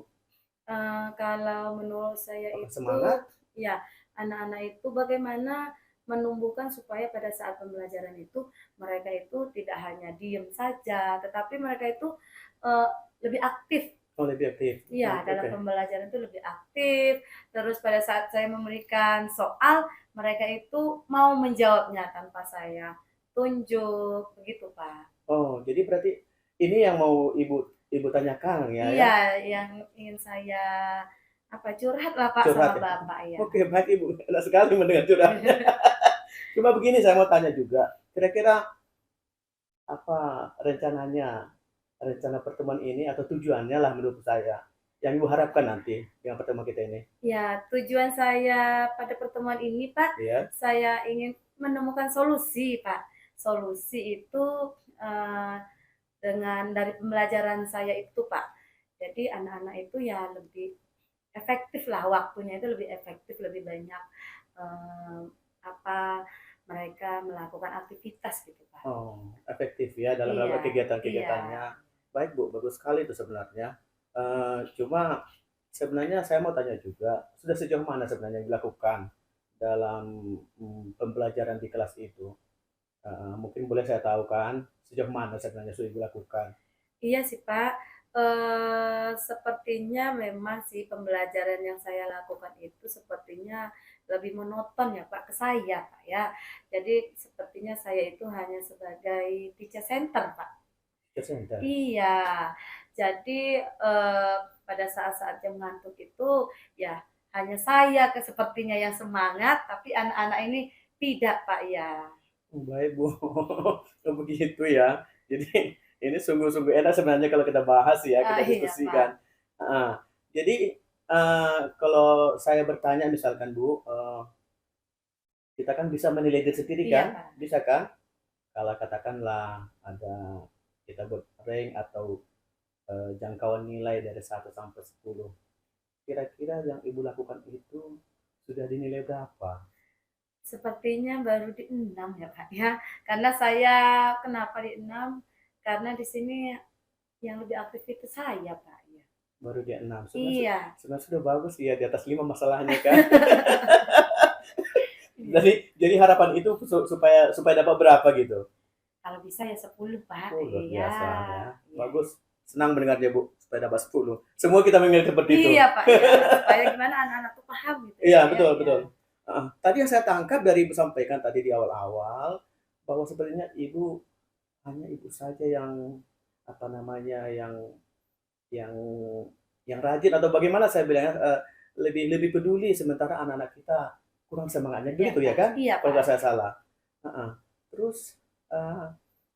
Kalau menurut saya itu semangat? Ya, anak-anak itu bagaimana menumbuhkan supaya pada saat pembelajaran itu mereka itu tidak hanya diem saja, tetapi mereka itu lebih aktif. Oh, lebih aktif. Iya, dalam pembelajaran itu lebih aktif. Terus pada saat saya memberikan soal, mereka itu mau menjawabnya tanpa saya tunjuk, begitu Pak. Oh, jadi berarti ini yang mau Ibu tanyakan ya? Iya, yang ingin saya curhat lah Pak sama Bapak ya. Oke, baik Ibu. Enak sekali mendengar curhat. Cuma begini, saya mau tanya juga. Kira-kira apa rencana pertemuan ini atau tujuannya lah menurut saya yang Ibu harapkan nanti dengan pertemuan kita ini? Ya, tujuan saya pada pertemuan ini Pak, saya ingin menemukan solusi Pak. Solusi itu dengan dari pembelajaran saya itu Pak. Jadi anak-anak itu ya lebih efektif lah, waktunya itu lebih efektif, lebih banyak mereka melakukan aktivitas gitu Pak. Oh, efektif ya dalam kegiatan-kegiatannya. Baik Bu, bagus sekali itu sebenarnya. Cuma sebenarnya saya mau tanya juga, sudah sejauh mana sebenarnya yang dilakukan dalam pembelajaran di kelas itu? Mungkin boleh saya tahu kan sejauh mana sebenarnya sudah dilakukan? Iya sih Pak, sepertinya memang sih pembelajaran yang saya lakukan itu sepertinya lebih monoton ya Pak, ke saya Pak ya. Jadi sepertinya saya itu hanya sebagai teacher center Pak. Teacher center? Iya, jadi pada saat-saat jam ngantuk itu ya hanya saya sepertinya yang semangat, tapi anak-anak ini tidak Pak ya. Baik Bu, begitu ya. Jadi ini sungguh-sungguh enak sebenarnya kalau kita bahas ya, kita diskusikan. Jadi kalau saya bertanya misalkan Bu, kita kan bisa menilai diri sendiri Iya, kan? Pak. Bisa kan? Kalau katakanlah ada kita buat rank atau jangkauan nilai dari 1 sampai 10, kira-kira yang Ibu lakukan itu sudah dinilai berapa? Sepertinya baru di 6 ya Pak ya. Karena saya kenapa di 6? Karena di sini yang lebih aktif itu saya Pak ya. Baru di 6. Iya. Sebenarnya sudah bagus ya, di atas 5 masalahnya kan. Jadi harapan itu supaya supaya dapat berapa gitu? Kalau bisa ya 10 Pak. Oh, luar Iya. biasa ya. Iya. Bagus. Senang mendengarnya Bu, supaya dapat 10. Semua kita mengingat seperti itu. Iya Pak ya. Supaya gimana anak-anak tuh paham gitu Iya, ya. betul, Iya. betul. Tadi yang saya tangkap dari Ibu sampaikan tadi di awal-awal, bahwa sebenarnya Ibu hanya Ibu saja yang apa namanya yang yang rajin atau bagaimana saya bilangnya, lebih lebih peduli sementara anak-anak kita kurang semangatnya, Iya, begitu ya Pak. kan? Iya Kalau Pak. nggak saya salah. Heeh. Terus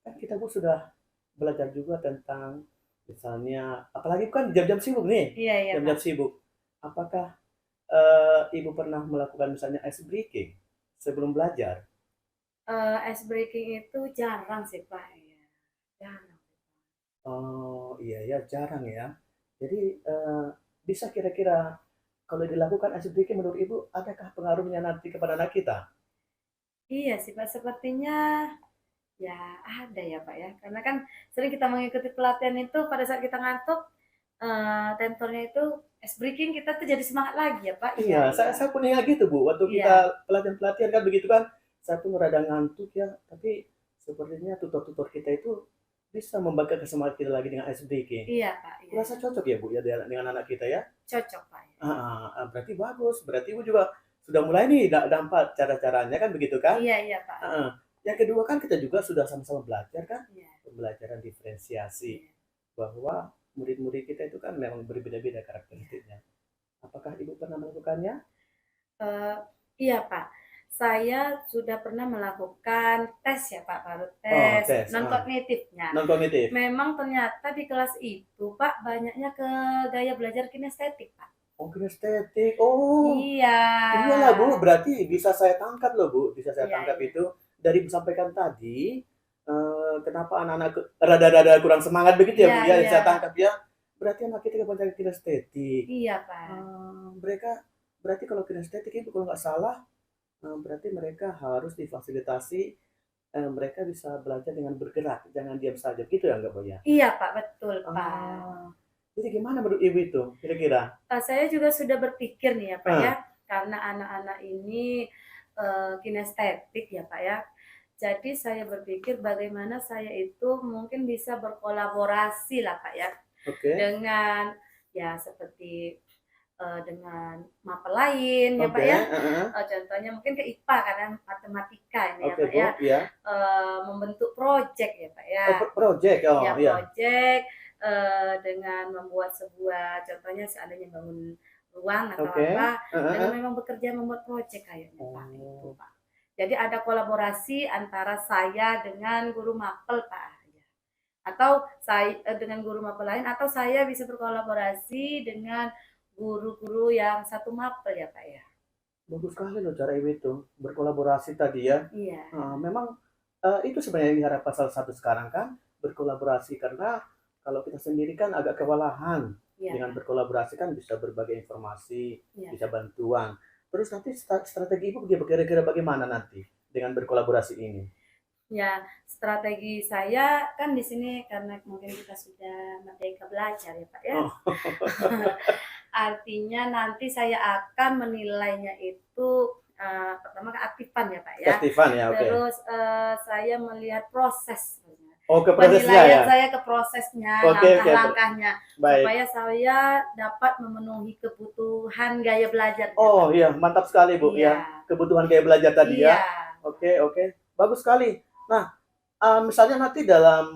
kan kita Bu sudah belajar juga tentang misalnya, apalagi kan jam-jam sibuk nih, Iya, iya jam-jam Pak. sibuk. Apakah Ibu pernah melakukan misalnya ice breaking sebelum belajar? Ice breaking itu jarang sih Pak ya. Jarang. Oh, iya ya, jarang ya. Jadi, bisa kira-kira kalau dilakukan ice breaking menurut Ibu, adakah pengaruhnya nanti kepada anak kita? Iya sih Pak, sepertinya ya ada ya Pak ya. Karena kan sering kita mengikuti pelatihan itu pada saat kita ngantuk, tentornya itu ice breaking kita tuh jadi semangat lagi ya Pak. Iya, Iya, iya. saya pun ingat gitu, Bu, waktu kita Iya, pelatihan-pelatihan kan begitu kan, saya pun rada ngantuk ya, tapi sepertinya tutor-tutor kita itu bisa membangkitkan semangat kita lagi dengan ice breaking. iya Pak, iya. Kurasa cocok ya, Bu, ya dengan anak kita ya? Cocok Pak ya. Berarti bagus, berarti Ibu juga sudah mulai nih dapat cara-caranya kan begitu kan? Iya, iya Pak. Heeh. Yang kedua kan kita juga sudah sama-sama belajar kan, Iya, pembelajaran diferensiasi, iya. bahwa murid-murid kita itu kan memang berbeda-beda karakteristiknya. Apakah Ibu pernah melakukannya? Eee, iya Pak, saya sudah pernah melakukan tes ya Pak, baru Oh, tes tes, non kognitifnya. non kognitif. Memang ternyata di kelas itu Pak, banyaknya ke gaya belajar kinestetik Pak. Oh, kinestetik. Oh, Iya. iyalah Bu, berarti bisa saya tangkap loh Bu, bisa saya Iya, tangkap iya. itu dari Ibu sampaikan tadi, kenapa anak-anak rada-rada kurang semangat begitu ya Iya, Bu ya, yang iya. saya tangkap ya. Berarti anak kita kebanyakan kinestetik. Iya Pak. Mereka berarti kalau kinestetik itu kalau nggak salah, berarti mereka harus difasilitasi, mereka bisa belajar dengan bergerak, jangan diam saja, gitu ya nggak Bu ya? Iya Pak, betul Pak. Ah, jadi gimana menurut Ibu itu kira-kira? Saya juga sudah berpikir nih ya Pak ya, Ah, karena anak-anak ini, kinestetik ya Pak ya. Jadi saya berpikir bagaimana saya itu mungkin bisa berkolaborasi lah Pak ya, oke, dengan ya seperti, dengan mapel lain ya Pak oke, ya, heeh. contohnya mungkin ke IPA karena matematika ini ya Oke Pak Bu, ya, iya. membentuk project ya Pak ya. Oh, project, Ya oh iya. project, dengan membuat sebuah contohnya seandainya bangun ruang atau Oke, apa, dengan heeh. memang bekerja membuat project kayaknya Pak, itu Oh, Pak. Jadi ada kolaborasi antara saya dengan guru mapel Pak, ya. Atau dengan guru mapel lain atau saya bisa berkolaborasi dengan guru-guru yang satu mapel ya Pak ya. bagus sekali loh cara Ibu itu, berkolaborasi tadi ya. Iya, Memang, itu sebenarnya yang diharapkan salah satu sekarang kan, berkolaborasi. Karena kalau kita sendiri kan agak kewalahan, iya dengan Pak, berkolaborasi kan bisa berbagi informasi, iya bisa Pak. bantuan. Terus nanti strategi Ibu kira-kira bagaimana nanti dengan berkolaborasi ini? Ya, strategi saya kan di sini karena mungkin kita sudah merdeka belajar ya Pak ya. Oh, Artinya nanti saya akan menilainya itu, pertama keaktifan ya Pak ya. keaktifan ya, oke. Terus, saya melihat proses sebenarnya. Oh, ke prosesnya ya? Penilaian saya ke prosesnya, Oke, oke, langkah-langkahnya, baik. supaya saya dapat memenuhi kebutuhan gaya belajar. Oh iya, mantap sekali Bu Iya, ya, kebutuhan gaya belajar tadi iya, ya. Oke, oke, bagus sekali. Nah, misalnya nanti dalam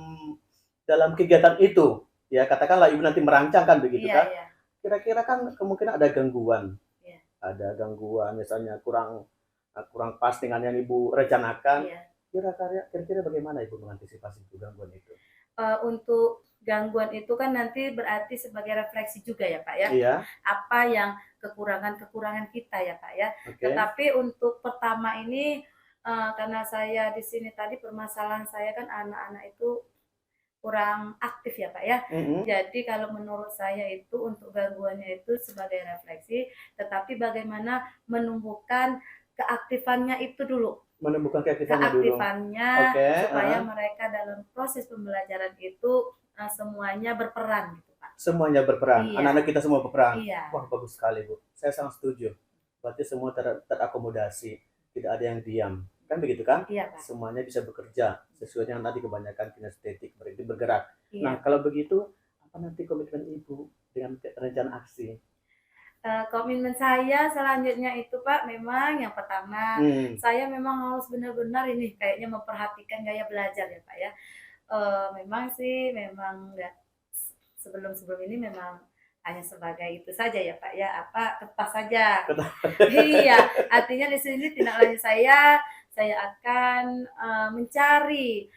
kegiatan itu, ya katakanlah Ibu nanti merancang kan begitu iya, kan, iya, kira-kira kan kemungkinan iya, ada gangguan misalnya kurang kurang pas dengan yang Ibu rencanakan, iya. kira-kira bagaimana Ibu mengantisipasi itu gangguan itu? Untuk gangguan itu kan nanti berarti sebagai refleksi juga ya Pak ya. Iya, Apa yang kekurangan-kekurangan kita ya Pak ya. oke. Tetapi untuk pertama ini karena saya di sini tadi permasalahan saya kan anak-anak itu kurang aktif ya Pak ya. Mm-mm. Jadi kalau menurut saya itu untuk gangguannya itu sebagai refleksi, tetapi bagaimana menumbuhkan keaktifannya itu dulu. Menemukan keaktifannya dulu. Keaktifannya Oke, supaya mereka dalam proses pembelajaran itu semuanya berperan gitu Pak. semuanya berperan. Iya. Anak-anak kita semua berperan. Iya. Wah, bagus sekali, Bu. Saya sangat setuju. Berarti semua terakomodasi, tidak ada yang diam. Kan begitu kan? Iya Pak. Semuanya bisa bekerja sesuai dengan tadi kebanyakan kinestetik, bergerak. Iya. Nah, kalau begitu, apa nanti komitmen Ibu dengan rencana aksi? Komitmen saya selanjutnya itu Pak, memang yang pertama saya memang harus benar-benar ini kayaknya memperhatikan gaya belajar ya Pak ya. Memang sih memang nggak sebelum ini memang hanya sebagai itu saja ya Pak ya, apa kertas saja. Iya, artinya di sini tindak lanjut saya akan mencari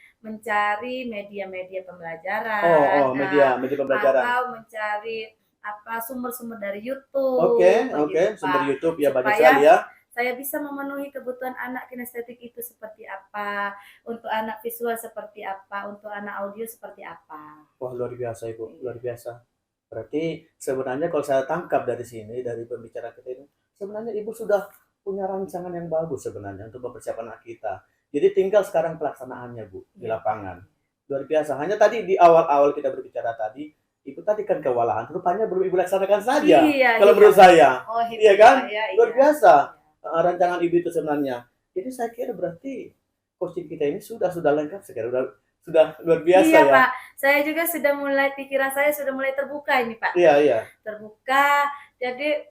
media-media pembelajaran. Media pembelajaran. Atau mencari apa sumber-sumber dari YouTube. Oke, begitu, sumber Pak. YouTube ya banyak Supaya sekali ya. saya bisa memenuhi kebutuhan anak kinestetik itu seperti apa, untuk anak visual seperti apa, untuk anak audio seperti apa. Wah, luar biasa Ibu, luar biasa. Berarti sebenarnya kalau saya tangkap dari sini, dari pembicaraan kita ini, sebenarnya Ibu sudah punya rancangan yang bagus sebenarnya untuk mempersiapkan anak kita. Jadi tinggal sekarang pelaksanaannya Bu, di lapangan. Luar biasa. Hanya tadi di awal-awal kita berbicara tadi, Ibu tadi kan kewalahan, rupanya belum Ibu laksanakan saja. Kalau menurut saya. Oh, Iya kan? Iya. Luar biasa. Rancangan Ibu itu sebenarnya. Jadi saya kira berarti coaching kita ini sudah lengkap sekarang, sudah luar biasa iya, ya. Pak. Saya juga sudah mulai pikiran saya sudah mulai terbuka ini, Pak. Iya. Terbuka. Jadi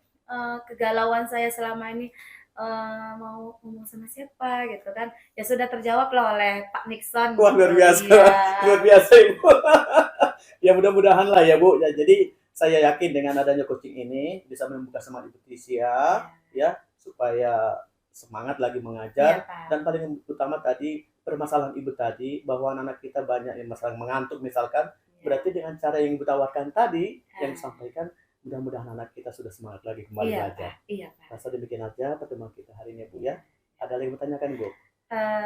kegalauan saya selama ini mau ngomong sama siapa gitu kan. Ya sudah terjawab lah oleh Pak Nixon. Wah, luar biasa. Iya. Luar biasa Ibu. Ya mudah-mudahan lah ya Bu. Ya, jadi saya yakin dengan adanya coaching ini bisa membuka semangat Ibu Tisha ya supaya semangat lagi mengajar. Dan paling utama tadi permasalahan Ibu tadi bahwa anak-anak kita banyak yang masalah mengantuk misalkan, berarti dengan cara yang Ibu tawarkan tadi yang disampaikan, mudah-mudahan anak kita sudah semangat lagi kembali belajar. Iya, Pak. Rasa demikian aja pertemuan kita hari ini Bu ya. Ada lagi yang bertanyakan Bu?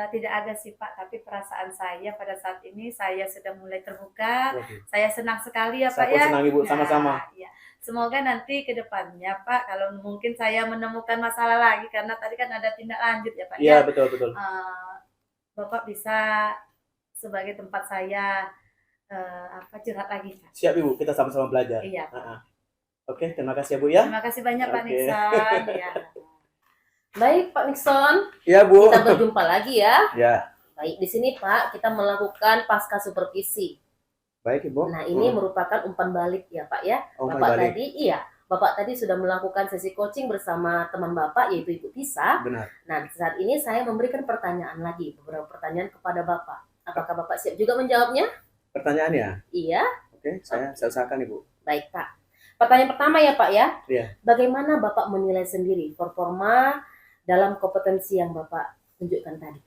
Tidak ada sih Pak, tapi perasaan saya pada saat ini saya sudah mulai terbuka. Waduh. Saya senang sekali ya Pak Saya ya. senang Ibu, sama-sama. Ya. Semoga nanti ke depannya Pak, kalau mungkin saya menemukan masalah lagi, karena tadi kan ada tindak lanjut ya Pak. Iya, betul. Bapak bisa sebagai tempat saya curhat lagi Pak. Siap Ibu, kita sama-sama belajar. Iya Pak. Oke, terima kasih ya Bu ya. Terima kasih banyak Pak Nixon. Ya. Baik Pak Nixon, Iya Bu. kita berjumpa lagi ya. Ya. Baik, di sini Pak kita melakukan pasca supervisi. Baik Ibu. Nah ini merupakan umpan balik ya Pak ya. Bapak tadi sudah melakukan sesi coaching bersama teman Bapak yaitu Ibu Tisha. Benar. Nah saat ini saya memberikan pertanyaan lagi, beberapa pertanyaan kepada Bapak. Apakah Bapak siap juga menjawabnya? Pertanyaannya? Iya. Oke, saya usahakan Ibu. Baik Pak. Pertanyaan pertama ya Pak ya. Iya. Bagaimana Bapak menilai sendiri performa dalam kompetensi yang Bapak tunjukkan tadi?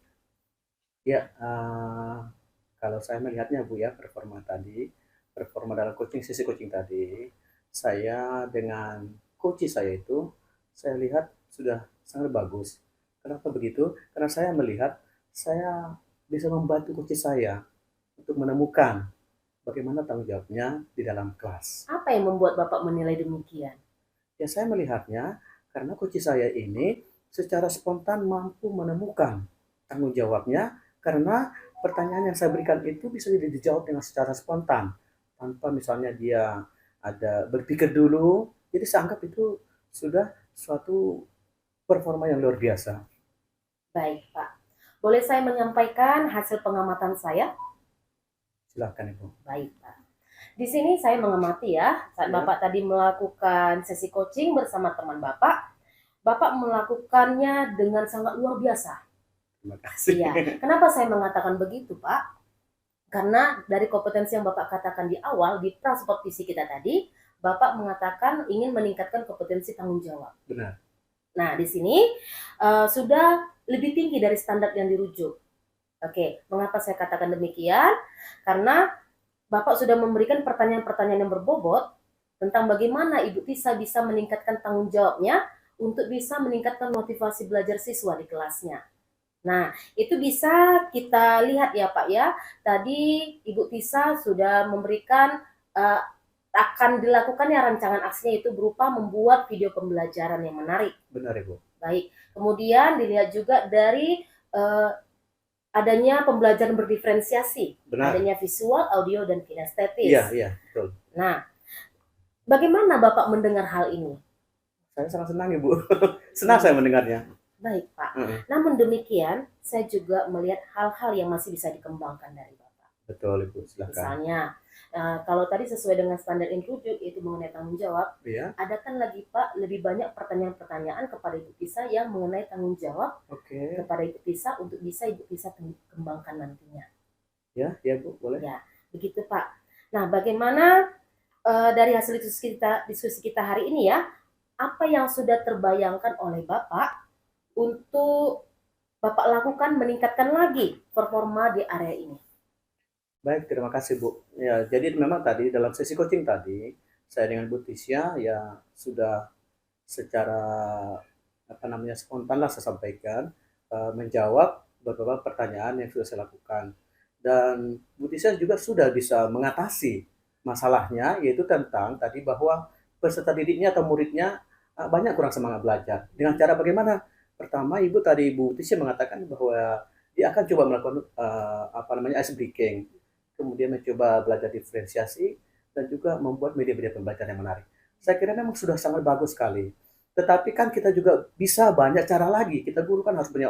Ya, kalau saya melihatnya Bu ya, performa dalam sesi coaching tadi, saya dengan coach saya itu, saya lihat sudah sangat bagus. Kenapa begitu? Karena saya melihat, saya bisa membantu coach saya untuk menemukan bagaimana tanggung jawabnya di dalam kelas. Apa yang membuat Bapak menilai demikian? Ya, saya melihatnya karena coach saya ini secara spontan mampu menemukan tanggung jawabnya, karena pertanyaan yang saya berikan itu bisa dijawab dengan secara spontan tanpa misalnya dia ada berpikir dulu. Jadi saya anggap itu sudah suatu performa yang luar biasa. Baik Pak, boleh saya menyampaikan hasil pengamatan saya? Silakan Ibu. Baik Pak, di sini saya mengamati ya saat Bapak tadi melakukan sesi coaching bersama teman Bapak melakukannya dengan sangat luar biasa. Terima kasih. Iya. Kenapa saya mengatakan begitu, Pak? Karena dari kompetensi yang Bapak katakan di awal, di pra-supervisi kita tadi, Bapak mengatakan ingin meningkatkan kompetensi tanggung jawab. Benar. Nah, di sini sudah lebih tinggi dari standar yang dirujuk. Oke, mengapa saya katakan demikian? Karena Bapak sudah memberikan pertanyaan-pertanyaan yang berbobot tentang bagaimana Ibu Tisa bisa meningkatkan tanggung jawabnya untuk bisa meningkatkan motivasi belajar siswa di kelasnya. Nah, itu bisa kita lihat ya Pak ya. Tadi Ibu Tisa sudah memberikan uh, akan dilakukannya rancangan aksinya itu berupa membuat video pembelajaran yang menarik. Benar Ibu. Baik. Kemudian dilihat juga dari adanya pembelajaran berdiferensiasi, Benar. adanya visual, audio, dan kinestetis. Iya, betul. Nah, bagaimana Bapak mendengar hal ini? Saya sangat senang Ibu. Senang saya mendengarnya. Baik Pak. Namun demikian, saya juga melihat hal-hal yang masih bisa dikembangkan dari Bapak. Betul Ibu, silakan. Misalnya, kalau tadi sesuai dengan standar inclusive itu mengenai tanggung jawab, Iya. ada kan lagi Pak lebih banyak pertanyaan-pertanyaan kepada Ibu Tisa yang mengenai tanggung jawab kepada Ibu Tisa untuk bisa Ibu Tisa kembangkan nantinya. Ya Bu, boleh. Ya, begitu Pak. Nah, bagaimana dari hasil diskusi kita hari ini ya, apa yang sudah terbayangkan oleh Bapak untuk Bapak lakukan meningkatkan lagi performa di area ini? Baik, terima kasih Bu. Ya, jadi memang tadi dalam sesi coaching tadi, saya dengan Bu Tisya ya sudah secara spontan lah saya sampaikan menjawab beberapa pertanyaan yang sudah saya lakukan. Dan Bu Tisya juga sudah bisa mengatasi masalahnya, yaitu tentang tadi bahwa peserta didiknya atau muridnya banyak kurang semangat belajar. Dengan cara bagaimana? Pertama, Bu Tisya mengatakan bahwa dia akan coba melakukan ice breaking, kemudian mencoba belajar diferensiasi, dan juga membuat media-media pembelajaran yang menarik. Saya kira memang sudah sangat bagus sekali. Tetapi kan kita juga bisa banyak cara lagi. Kita guru kan harus punya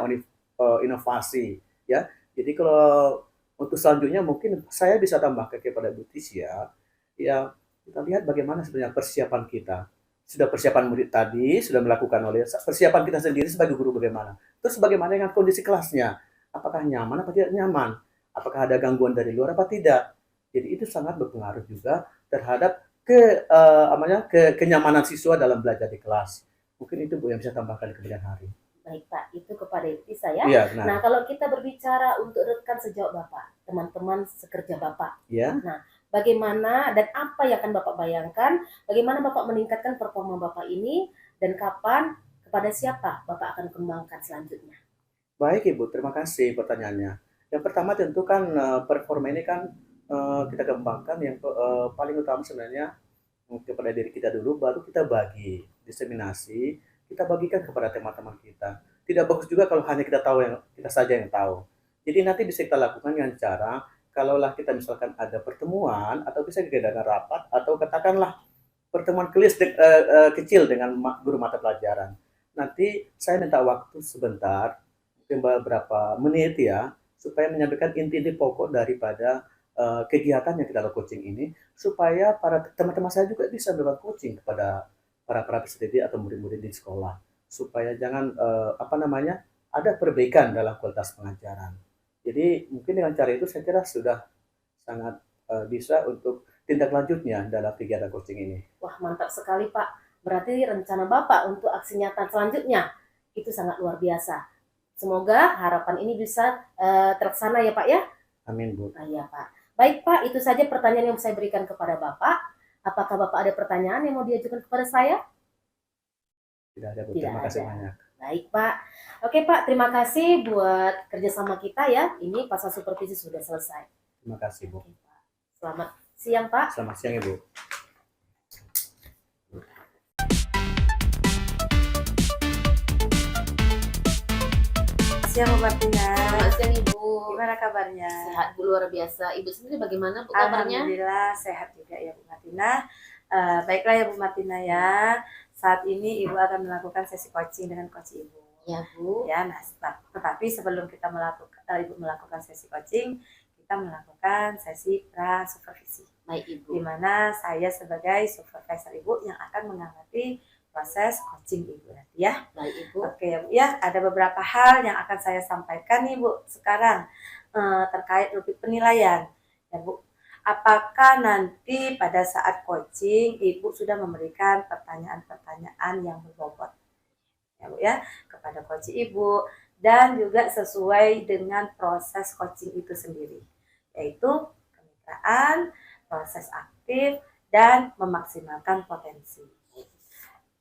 inovasi, ya. Jadi kalau untuk selanjutnya mungkin saya bisa tambahkan kepada Bu Tisya, ya kita lihat bagaimana sebenarnya persiapan kita. Sudah persiapan murid tadi, sudah melakukan oleh persiapan kita sendiri sebagai guru bagaimana. Terus bagaimana dengan kondisi kelasnya? Apakah nyaman atau tidak nyaman? Apakah ada gangguan dari luar apa tidak? Jadi itu sangat berpengaruh juga terhadap kenyamanan siswa dalam belajar di kelas. Mungkin itu Bu yang bisa tambahkan di kemudian hari. Baik Pak, itu kepada Tisa ya. Iya, benar. Nah, kalau kita berbicara untuk rekan sejauh Bapak, teman-teman sekerja Bapak. Ya. Nah, bagaimana dan apa yang akan Bapak bayangkan? Bagaimana Bapak meningkatkan performa Bapak ini dan kapan, kepada siapa Bapak akan kembangkan selanjutnya? Baik Ibu, terima kasih pertanyaannya. Yang pertama tentu kan performa ini kan kita kembangkan yang paling utama sebenarnya kepada diri kita dulu, baru kita bagi diseminasi, kita bagikan kepada teman-teman kita. Tidak bagus juga kalau hanya kita saja yang tahu. Jadi nanti bisa kita lakukan dengan cara, kalaulah kita misalkan ada pertemuan atau bisa diadakan rapat atau katakanlah pertemuan kecil dengan guru mata pelajaran. Nanti saya minta waktu sebentar, mungkin beberapa menit ya, supaya menyampaikan inti-inti pokok daripada kegiatan yang kita lakukan coaching ini, supaya para teman-teman saya juga bisa melakukan coaching kepada para peserta didik atau murid-murid di sekolah, supaya jangan ada perbaikan dalam kualitas pengajaran. Jadi mungkin dengan cara itu saya kira sudah sangat bisa untuk tindak lanjutnya dalam kegiatan coaching ini. Wah, mantap sekali Pak. Berarti rencana Bapak untuk aksi nyata selanjutnya itu sangat luar biasa. Semoga harapan ini bisa terlaksana ya Pak ya. Amin Bu. Iya Pak. Baik Pak, itu saja pertanyaan yang saya berikan kepada Bapak. Apakah Bapak ada pertanyaan yang mau diajukan kepada saya? Tidak ada Bu, terima kasih banyak. Baik Pak. Oke Pak, terima kasih buat kerjasama kita ya. Ini pasal supervisi sudah selesai. Terima kasih Bu. Oke, Pak. Selamat siang Pak. Selamat siang Ibu. Siang Bu Martina. Selamat siang Ibu. Gimana kabarnya? Sehat Bu, luar biasa. Ibu sendiri bagaimana Bu kabarnya? Alhamdulillah sehat juga ya Bu Martina. Baiklah ya Bu Martina ya. Saat ini Ibu akan melakukan sesi coaching dengan coach Ibu. Ya Bu. Ya, nah tetapi sebelum kita Ibu melakukan sesi coaching, kita melakukan sesi pra supervisi. Baik Ibu. Di mana saya sebagai supervisor Ibu yang akan mengamati proses coaching Ibu nanti ya. Baik Ibu. Oke ya, ada beberapa hal yang akan saya sampaikan nih Bu sekarang terkait rubrik penilaian ya Bu. Apakah nanti pada saat coaching Ibu sudah memberikan pertanyaan-pertanyaan yang berbobot ya Bu ya kepada coach Ibu dan juga sesuai dengan proses coaching itu sendiri, yaitu kemitraan, proses aktif, dan memaksimalkan potensi.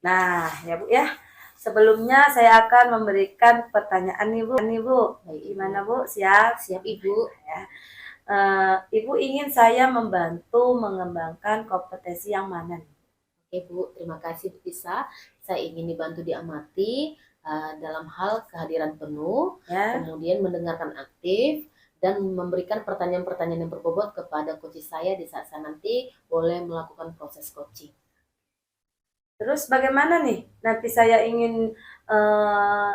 Nah, ya Bu ya, sebelumnya saya akan memberikan pertanyaan nih Bu. Baik, Gimana Bu? Siap? Siap Ibu. Ya. Ibu ingin saya membantu mengembangkan kompetensi yang mana nih? Oke Bu, terima kasih Bu Tisa. Saya ingin dibantu diamati dalam hal kehadiran penuh, Ya. kemudian mendengarkan aktif, dan memberikan pertanyaan-pertanyaan yang berbobot kepada coach saya di saat saya nanti boleh melakukan proses coaching. Terus bagaimana nih? Nanti saya ingin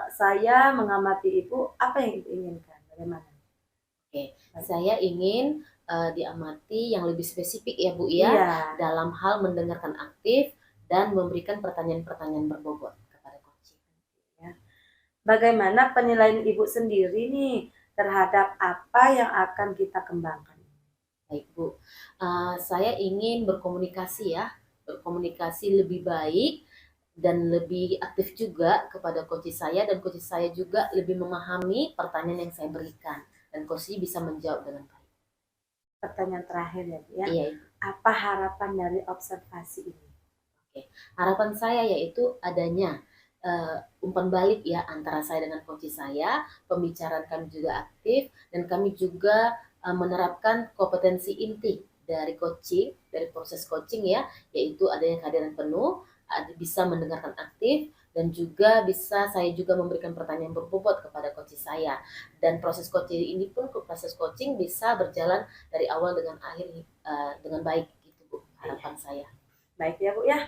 saya mengamati Ibu, apa yang Ibu inginkan? Bagaimana? Oke, saya ingin diamati yang lebih spesifik ya Bu ya, Iya. dalam hal mendengarkan aktif dan memberikan pertanyaan-pertanyaan berbobot kepada coaching. Bagaimana penilaian Ibu sendiri nih terhadap apa yang akan kita kembangkan? Baik Bu, saya ingin berkomunikasi lebih baik dan lebih aktif juga kepada coach saya, dan coach saya juga lebih memahami pertanyaan yang saya berikan dan coach bisa menjawab dengan baik. Pertanyaan terakhir ya Bu ya. Iya, Apa harapan dari observasi ini? harapan saya yaitu adanya umpan balik ya antara saya dengan coach saya, pembicaraan kami juga aktif, dan kami juga menerapkan kompetensi inti dari coaching, dari proses coaching ya, yaitu adanya kehadiran penuh, bisa mendengarkan aktif, dan juga saya juga memberikan pertanyaan berbobot kepada coach saya. Dan proses coaching ini pun proses coaching bisa berjalan dari awal dengan akhir dengan baik gitu Bu, harapan saya. Baik ya Bu ya.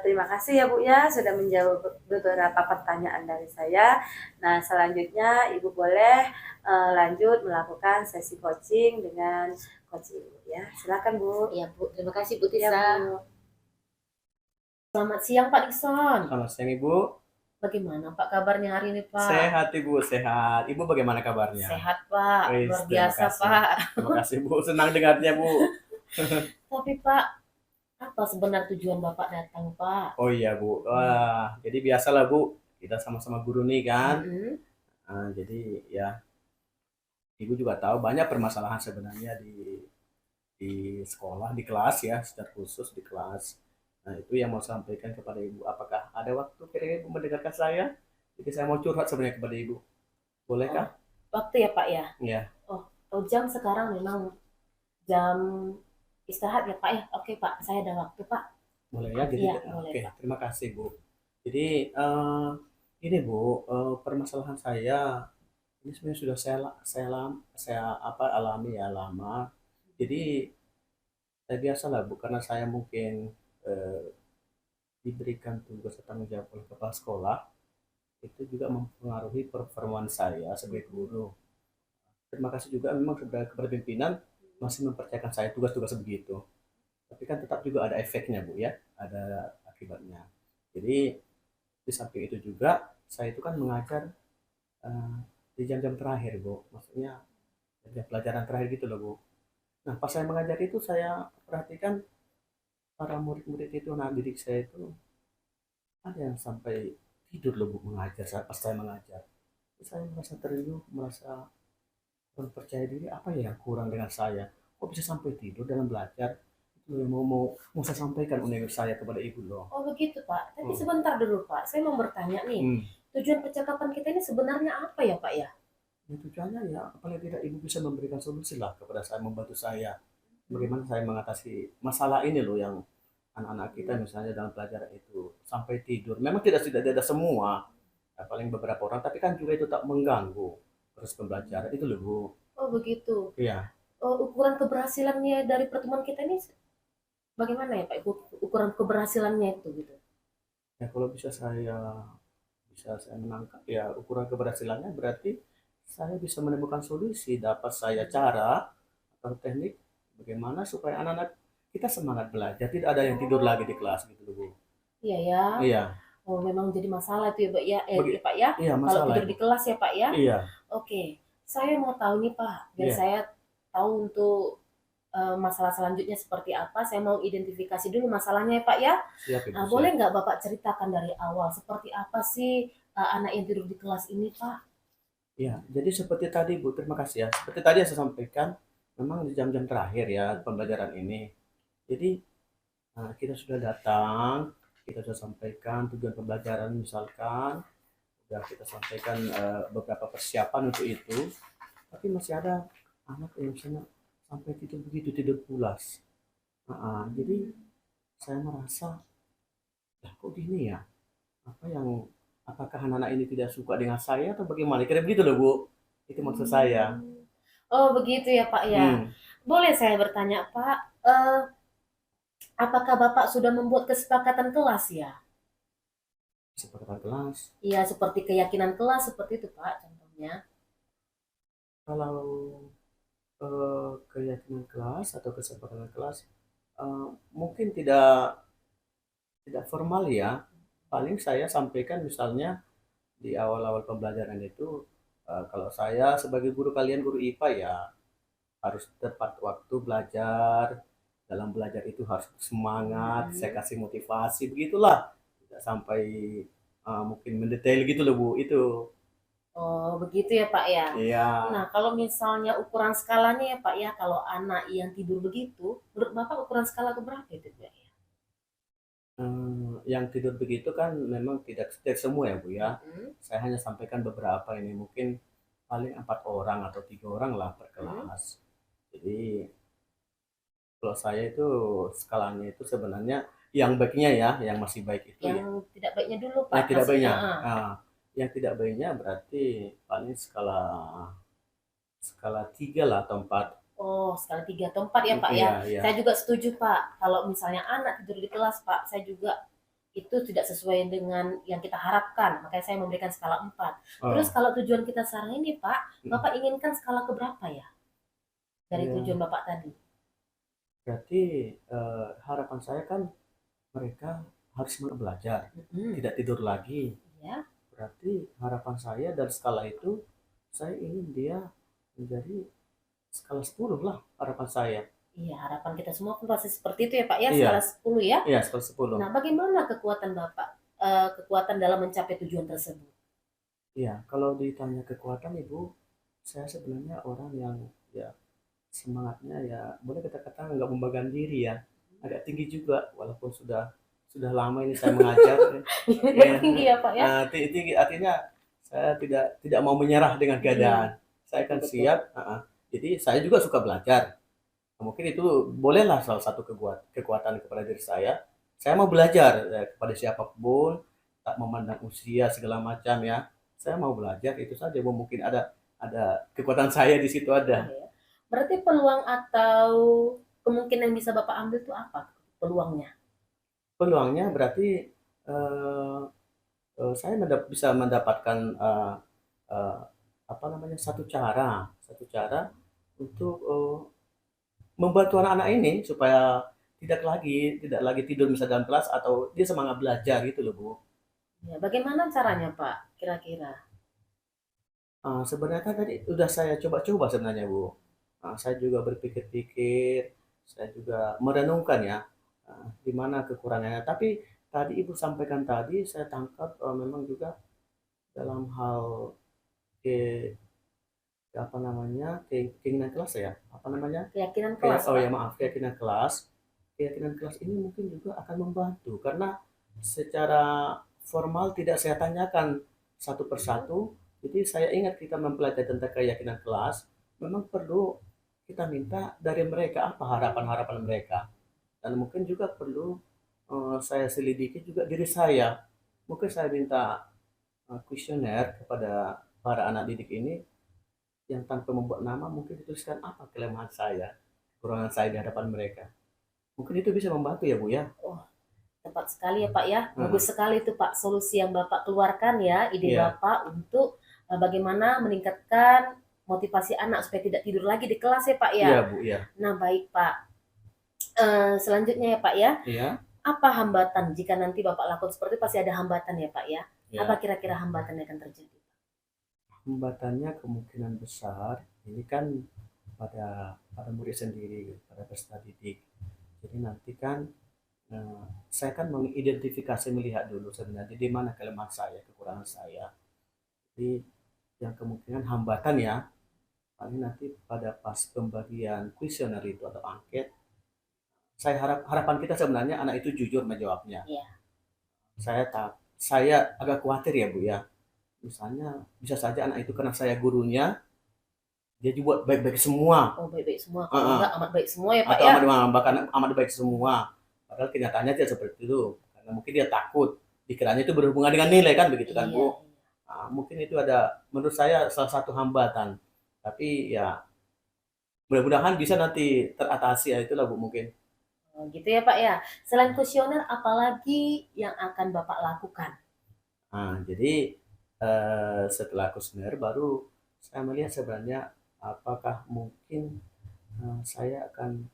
Terima kasih ya Bu ya sudah menjawab beberapa pertanyaan dari saya. Nah, selanjutnya Ibu boleh lanjut melakukan sesi coaching dengan coach Ibu ya. Silakan Bu. Iya Bu, terima kasih Bu Tisa. Ya, Bu. Selamat siang Pak Dikson. Selamat siang Ibu. Bagaimana Pak kabarnya hari ini Pak? Sehat Ibu, sehat. Ibu bagaimana kabarnya? Sehat Pak, Wis, luar terima biasa kasih. Pak. Terima kasih Bu, senang dengarnya Bu. Tapi Pak, apa sebenarnya tujuan Bapak datang Pak? Oh iya Bu, wah jadi biasalah Bu, kita sama-sama guru nih kan. Jadi ya Ibu juga tahu banyak permasalahan sebenarnya di sekolah, di kelas ya, secara khusus di kelas. Nah itu yang mau saya sampaikan kepada Ibu. Apakah ada waktu kira-kira Ibu mendengarkan saya? Jadi saya mau curhat sebenarnya kepada Ibu. Bolehkah? Waktu ya Pak ya? Iya. Oh jam sekarang memang jam istirahat ya Pak ya? Oke Pak, saya ada waktu Pak. Boleh ya, jadi Iya, boleh, oke, Pak. terima kasih Bu. Jadi ini Bu, permasalahan saya ini sebenarnya sudah saya alami ya lama. Jadi saya biasalah Bu, karena saya mungkin eh, diberikan tugas atau tanggung jawab oleh kepala sekolah, itu juga mempengaruhi performa saya sebagai guru. Terima kasih juga memang kepada pimpinan masih mempercayakan saya tugas-tugas begitu. Tapi kan tetap juga ada efeknya Bu ya, ada akibatnya. Jadi di samping itu juga saya itu kan mengajar eh, di jam-jam terakhir Bu, maksudnya jam pelajaran terakhir gitu loh Bu. Nah pas saya mengajar itu saya perhatikan para murid-murid itu, anak didik saya itu ada yang sampai tidur loh Bu mengajar pas saya mengajar. Saya merasa terlalu merasa kurang percaya diri, apa ya yang kurang dengan saya? Kok bisa sampai tidur dalam belajar? Itu yang mau saya sampaikan unek saya kepada Ibu loh. Oh begitu Pak, tapi Hmm. sebentar dulu Pak, saya mau bertanya nih, tujuan percakapan kita ini sebenarnya apa ya Pak ya? Ya tujuannya ya paling tidak Ibu bisa memberikan solusi lah kepada saya, membantu saya bagaimana saya mengatasi masalah ini loh, yang anak-anak kita misalnya dalam pelajaran itu sampai tidur. Memang tidak ada semua, ya, paling beberapa orang, tapi kan juga itu tak mengganggu proses pembelajaran itu loh Bu. Oh begitu. Iya. Ukuran keberhasilannya dari pertemuan kita ini bagaimana ya Pak? Ukuran keberhasilannya itu gitu. Ya kalau bisa saya menangkap ya ukuran keberhasilannya berarti saya bisa menemukan solusi, dapat saya cara atau teknik bagaimana supaya anak-anak kita semangat belajar, tidak ada yang tidur lagi di kelas gitu loh Bu. Iya ya. Iya. Oh memang jadi masalah itu ya Pak ya, Bagi- Pak ya. Iya Kalau masalah tidur itu. di kelas ya Pak ya. Iya. Oke, saya mau tahu nih Pak, biar Iya. saya tahu untuk masalah selanjutnya seperti apa. Saya mau identifikasi dulu masalahnya ya Pak ya. Siap Ibu. Boleh nggak Bapak ceritakan dari awal seperti apa sih anak yang tidur di kelas ini Pak? Ya, jadi seperti tadi Bu, terima kasih ya. Seperti tadi yang saya sampaikan, memang di jam-jam terakhir ya pembelajaran ini. Jadi kita sudah datang, kita sudah sampaikan tujuan pembelajaran misalkan, sudah kita sampaikan beberapa persiapan untuk itu, tapi masih ada anak yang misalnya sampai tidur begitu, tidur pulas. Jadi saya merasa, lah kok gini ya? Apa yang apakah anak-anak ini tidak suka dengan saya atau bagaimana? Kira begitu loh Bu. Itu maksud saya. Hmm. Oh begitu ya Pak ya. Hmm. Boleh saya bertanya Pak, apakah Bapak sudah membuat kesepakatan kelas ya? Kesepakatan kelas. Iya seperti keyakinan kelas seperti itu Pak contohnya. Kalau keyakinan kelas atau kesepakatan kelas, mungkin tidak formal ya. Paling saya sampaikan misalnya di awal-awal pembelajaran itu, kalau saya sebagai guru kalian, guru IPA ya harus tepat waktu belajar. Dalam belajar itu harus semangat, saya kasih motivasi, begitulah. Tidak sampai mungkin mendetail gitu loh Bu, itu. Oh begitu ya Pak ya. Iya. Nah kalau misalnya ukuran skalanya ya Pak ya, kalau anak yang tidur begitu, menurut Bapak ukuran skala keberapa itu Pak ya? Yang tidur begitu kan memang tidak semua ya Bu ya. Hmm. Saya hanya sampaikan beberapa ini, mungkin paling 4 orang atau 3 orang lah per kelas. Jadi kalau saya itu skalanya itu sebenarnya yang baiknya ya, yang masih baik itu ya. Yang tidak baiknya dulu Pak. Yang tidak baiknya, Ah. yang tidak baiknya berarti paling skala skala 3 lah atau 4. Oh, skala 3 atau 4 ya Pak ya. Iya, iya. Saya juga setuju Pak. Kalau misalnya anak tidur di kelas Pak, saya juga itu tidak sesuai dengan yang kita harapkan. Makanya saya memberikan skala 4. Terus Oh, kalau tujuan kita sekarang ini Pak, Bapak inginkan skala keberapa ya? Dari iya. tujuan Bapak tadi. Berarti harapan saya kan mereka harus semangat belajar, tidak tidur lagi. Ya. Berarti harapan saya dari skala itu, saya ingin dia menjadi skala 10 lah harapan saya. Iya, harapan kita semua pun pasti seperti itu ya Pak ya, Iya, skala 10 ya. iya skala 10. Nah, bagaimana kekuatan Bapak? Kekuatan dalam mencapai tujuan tersebut? Iya, kalau ditanya kekuatan Ibu, saya sebenarnya orang yang ya semangatnya ya boleh kita katakan nggak membanggakan diri ya, agak tinggi juga walaupun sudah lama ini saya mengajar. Yang tinggi ya Pak ya. Tinggi artinya saya tidak mau menyerah dengan keadaan. Saya akan Betul. siap. Jadi saya juga suka belajar. Mungkin itu bolehlah salah satu kekuatan kepada diri saya. Saya mau belajar kepada siapapun, tak memandang usia segala macam ya. Saya mau belajar itu saja. Mungkin ada kekuatan saya di situ ada. Ya. Berarti peluang atau kemungkinan yang bisa Bapak ambil itu apa peluangnya? Peluangnya berarti saya bisa mendapatkan apa namanya satu cara untuk membantu anak-anak ini supaya tidak lagi tidur misalnya dalam kelas atau dia semangat belajar gitu loh Bu. Ya, bagaimana caranya Pak? Kira-kira? Sebenarnya kan tadi udah saya coba-coba sebenarnya Bu. Saya juga berpikir-pikir, saya juga merenungkan ya di mana kekurangannya. Tapi tadi Ibu sampaikan tadi saya tangkap memang juga dalam hal ke apa namanya keinginan kelas ya apa namanya Keyakinan kelas oh Pak. ya maaf keyakinan kelas ini mungkin juga akan membantu karena secara formal tidak saya tanyakan satu persatu. Jadi saya ingat kita mempelajari tentang keyakinan kelas, memang perlu kita minta dari mereka apa harapan-harapan mereka, dan mungkin juga perlu saya selidiki juga diri saya. Mungkin saya minta kuesioner kepada para anak didik ini yang tanpa membuat nama mungkin dituliskan apa kelemahan saya, kekurangan saya di hadapan mereka. Mungkin itu bisa membantu ya Bu ya. Oh, tepat sekali ya Pak ya. Bagus sekali itu Pak solusi yang Bapak keluarkan ya, ide Bapak untuk bagaimana meningkatkan motivasi anak supaya tidak tidur lagi di kelas ya Pak ya. Iya Bu ya. Nah baik Pak. Selanjutnya ya Pak ya. Iya. Apa hambatan jika nanti Bapak lakukan seperti itu pasti ada hambatan ya Pak ya. Apa kira-kira hambatan yang akan terjadi? Hambatannya kemungkinan besar ini kan pada murid sendiri, pada peserta didik. Jadi nanti kan saya kan mengidentifikasi melihat dulu sebenarnya di mana kelemahan saya, kekurangan saya. Jadi yang kemungkinan hambatan ya paling nanti pada pas pembagian kuesioner itu atau angket, harapan kita sebenarnya anak itu jujur menjawabnya. Iya. Saya agak khawatir ya Bu ya. Misalnya bisa saja anak itu karena saya gurunya, dia juga baik-baik semua. Oh, baik-baik semua. Kalau Heeh. enggak amat baik semua ya Pak Atau ya. bahkan amat baik semua. Padahal kenyataannya tidak seperti itu. Karena mungkin dia takut. Dikiranya itu berhubungan dengan nilai kan begitu kan Iya, Bu. iya. Nah, mungkin itu ada menurut saya salah satu hambatan. Tapi ya mudah-mudahan bisa nanti teratasi ya itulah Bu mungkin. Oh, gitu ya Pak ya. Selain kuesioner, apalagi yang akan Bapak lakukan? Nah, jadi setelah kuesioner baru saya melihat sebenarnya apakah mungkin saya akan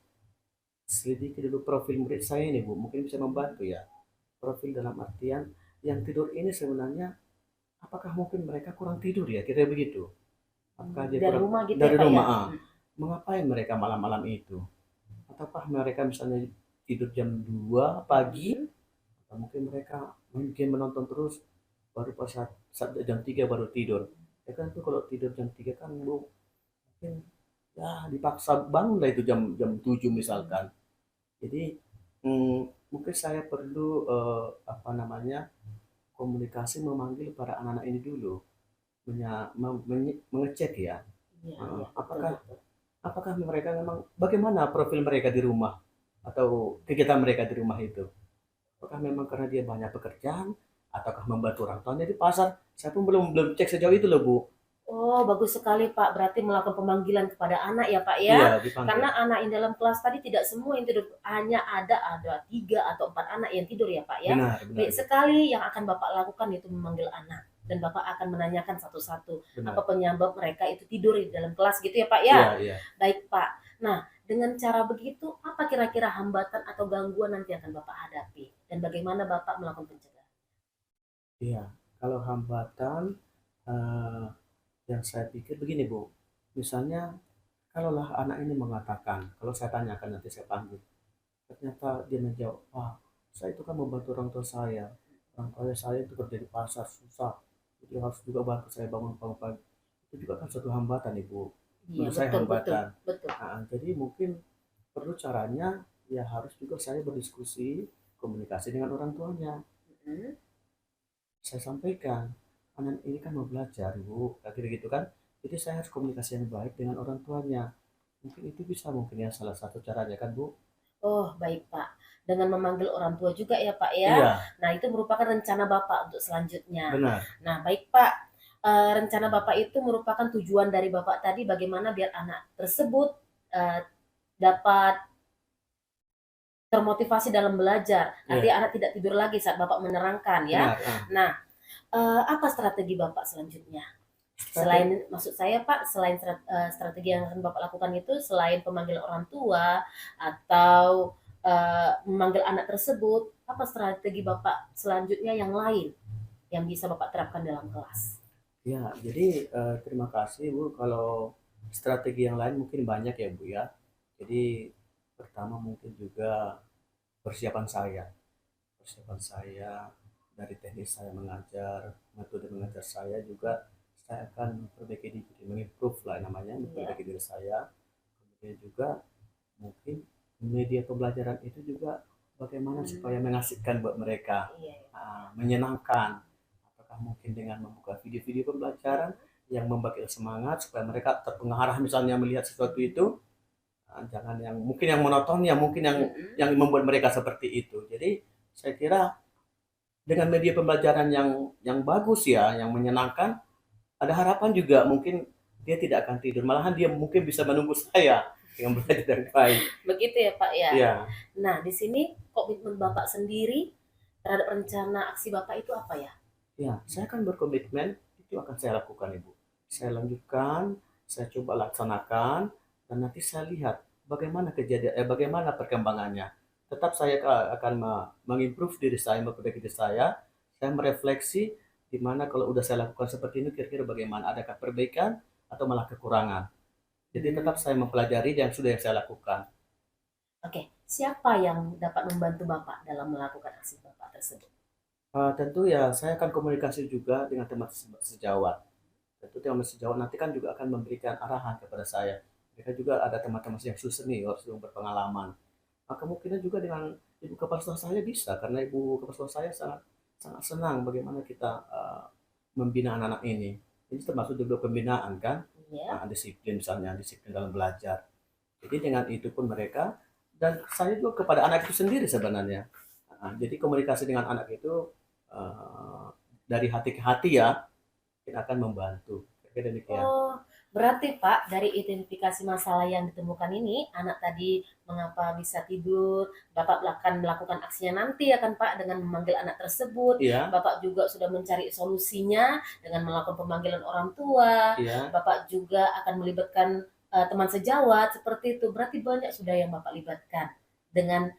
selidiki dulu profil murid saya ini Bu, mungkin bisa membantu ya. Profil dalam artian yang tidur ini sebenarnya apakah mungkin mereka kurang tidur ya, kira begitu. Apakah dia Dari kurang rumah gitu ya dari Pak ya. rumah? Mengapain mereka malam-malam itu? Ataukah mereka misalnya tidur jam 2 pagi, atau mungkin mereka mungkin menonton terus baru pas saat jam 3 baru tidur. Ya kan tuh kalau tidur jam 3 kan Bu, mungkin ya dipaksa bangun lah itu jam jam 7 misalkan. Jadi mungkin saya perlu apa namanya komunikasi memanggil para anak-anak ini dulu, mengecek ya. Iya, Heeh, iya, betul, apakah betul. apakah mereka memang bagaimana profil mereka di rumah atau kegiatan mereka di rumah itu? Apakah memang karena dia banyak pekerjaan ataukah membantu orang tuanya di pasar? Saya pun belum belum cek sejauh itu loh Bu. Oh, bagus sekali Pak. Berarti melakukan pemanggilan kepada anak ya Pak ya. Iya dipanggil. Karena anak yang dalam kelas tadi tidak semua yang tidur, hanya ada 3 atau 4 anak yang tidur ya Pak ya. Benar, benar. Baik sekali, yang akan Bapak lakukan itu memanggil anak. Dan Bapak akan menanyakan satu-satu Benar. apa penyebab mereka itu tidur di dalam kelas gitu ya Pak ya. Iya, iya. Baik Pak. Nah, dengan cara begitu, apa kira-kira hambatan atau gangguan nanti akan Bapak hadapi? Dan bagaimana Bapak melakukan pencegahan? Iya, kalau hambatan eh, yang saya pikir begini Bu, misalnya kalaulah anak ini mengatakan, kalau saya tanyakan nanti saya panggil, ternyata dia menjawab, wah saya itu kan membantu orang tua orang tua saya itu kerja di pasar susah, jadi harus juga bantu saya bangun pagi, itu juga kan suatu hambatan Ibu, Iya, menurut saya betul, betul, hambatan. betul. Nah, jadi mungkin perlu caranya ya harus juga saya berdiskusi, komunikasi dengan orang tuanya. Mm-mm. Saya sampaikan, anak ini kan mau belajar Bu, akhirnya gitu kan, jadi saya harus komunikasi yang baik dengan orang tuanya, mungkin itu bisa mungkin ya salah satu caranya kan Bu. Oh, baik Pak. Dengan memanggil orang tua juga ya Pak ya. Iya Nah, itu merupakan rencana Bapak untuk selanjutnya. benar. Nah, baik Pak. Rencana Bapak itu merupakan tujuan dari Bapak tadi bagaimana biar anak tersebut eh, dapat termotivasi dalam belajar. Artinya Iya anak tidak tidur lagi saat Bapak menerangkan ya. benar. Nah, apa strategi Bapak selanjutnya? Strategi, Selain, maksud saya Pak, selain strategi yang akan Bapak lakukan itu, selain pemanggil orang tua atau memanggil anak tersebut, apa strategi Bapak selanjutnya yang lain yang bisa Bapak terapkan dalam kelas? ya jadi terima kasih Bu, kalau strategi yang lain mungkin banyak ya Bu ya. Jadi pertama mungkin juga persiapan saya, persiapan saya dari teknis saya mengajar, metode mengajar saya juga saya akan perbaiki diri, mengimprove lah namanya, Iya, memperbaiki diri saya. Kemudian juga mungkin media pembelajaran itu juga bagaimana supaya mengasihkan buat mereka, iya, menyenangkan. Apakah mungkin dengan membuka video-video pembelajaran yang membagi semangat supaya mereka terpengaruh misalnya melihat sesuatu itu, jangan yang mungkin yang monoton ya, mungkin yang membuat mereka seperti itu. Jadi saya kira dengan media pembelajaran yang bagus ya, yang menyenangkan, ada harapan juga mungkin dia tidak akan tidur, malahan dia mungkin bisa menunggu saya yang belajar dengan baik. Begitu ya Pak ya. Ya, Nah, di sini komitmen Bapak sendiri terhadap rencana aksi Bapak itu apa ya? ya, saya akan berkomitmen itu akan saya lakukan Ibu. Saya lanjutkan, saya coba laksanakan, dan nanti saya lihat bagaimana bagaimana perkembangannya. Tetap saya akan mengimprove diri saya, memperbaiki diri saya merefleksi di mana kalau udah saya lakukan seperti ini kira-kira bagaimana, adakah perbaikan atau malah kekurangan. Jadi tetap saya mempelajari yang sudah yang saya lakukan. Oke, siapa yang dapat membantu Bapak dalam melakukan aksi Bapak tersebut? Tentu ya saya akan komunikasi juga dengan teman sejawat. tentu teman sejawat nanti kan juga akan memberikan arahan kepada saya. Mereka juga ada teman-teman yang senior, yang berpengalaman. Maka kemungkinan juga dengan ibu kepala sekolah saya bisa, karena ibu kepala sekolah saya sangat sangat senang bagaimana kita membina anak-anak ini. Ini termasuk juga pembinaan kan, Iya. disiplin misalnya, disiplin dalam belajar. Jadi dengan itu pun mereka, dan saya juga kepada anak itu sendiri sebenarnya. Jadi komunikasi dengan anak itu dari hati ke hati ya, kita akan membantu. Kira demikian. Oh, berarti Pak, dari identifikasi masalah yang ditemukan ini, anak tadi mengapa bisa tidur, Bapak akan melakukan aksinya nanti ya kan Pak, dengan memanggil anak tersebut. Iya, Bapak juga sudah mencari solusinya dengan melakukan pemanggilan orang tua. iya. Bapak juga akan melibatkan teman sejawat, seperti itu. Berarti banyak sudah yang Bapak libatkan dengan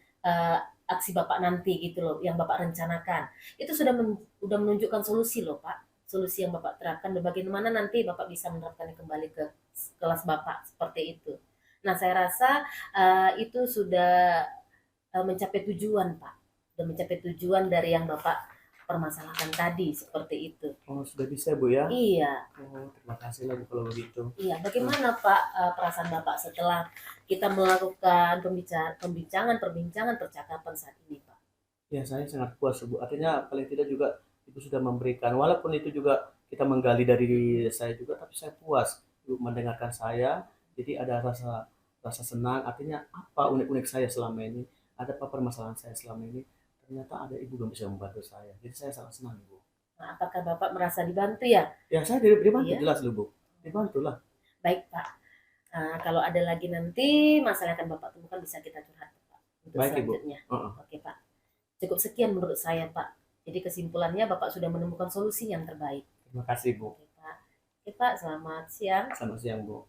aksi Bapak nanti gitu loh, yang Bapak rencanakan. Itu sudah menunjukkan solusi loh Pak, solusi yang Bapak terapkan dan bagaimana nanti Bapak bisa menerapkannya kembali ke kelas Bapak seperti itu. Nah, saya rasa itu sudah mencapai tujuan, Pak. Sudah mencapai tujuan dari yang Bapak permasalahkan tadi seperti itu. Oh, sudah bisa Bu ya? Iya, Oh, terima kasih lah Bu kalau begitu. iya. Bagaimana Pak perasaan Bapak setelah kita melakukan perbincangan, percakapan saat ini, Pak? Ya, saya sangat puas Bu. Artinya paling tidak juga Ibu sudah memberikan, walaupun itu juga kita menggali dari diri saya juga, tapi saya puas Ibu mendengarkan saya. Jadi ada rasa rasa senang. Artinya apa unik-unik saya selama ini, ada apa permasalahan saya selama ini. Ternyata ada Ibu yang bisa membantu saya. Jadi saya sangat senang Ibu. Nah, apakah Bapak merasa dibantu ya? Ya, saya dibantu Iya. jelas loh Bu. Dibantu lah. Baik, Pak. Kalau ada lagi nanti masalah yang akan Bapak temukan bisa kita curhat, Pak, untuk Baik Ibu. selanjutnya. Oke, Pak. Cukup sekian menurut saya, Pak. Jadi kesimpulannya Bapak sudah menemukan solusi yang terbaik. Terima kasih Bu. Oke, Pak. Oke, Pak. Selamat siang. Selamat siang Bu.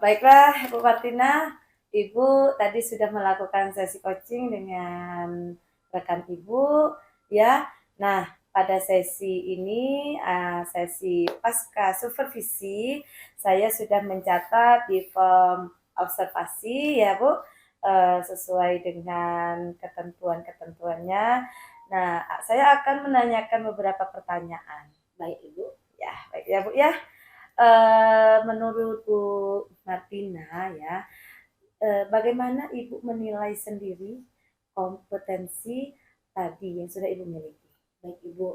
Baiklah, Bu Martina, Ibu tadi sudah melakukan sesi coaching dengan rekan Ibu, ya. Nah, pada sesi ini, sesi pasca supervisi, saya sudah mencatat di form observasi, ya Bu, sesuai dengan ketentuan-ketentuannya. Nah, saya akan menanyakan beberapa pertanyaan. Baik, Ibu. Ya, baik ya Bu ya. Menurut Bu Martina ya, bagaimana Ibu menilai sendiri kompetensi tadi yang sudah Ibu miliki? Baik, Ibu.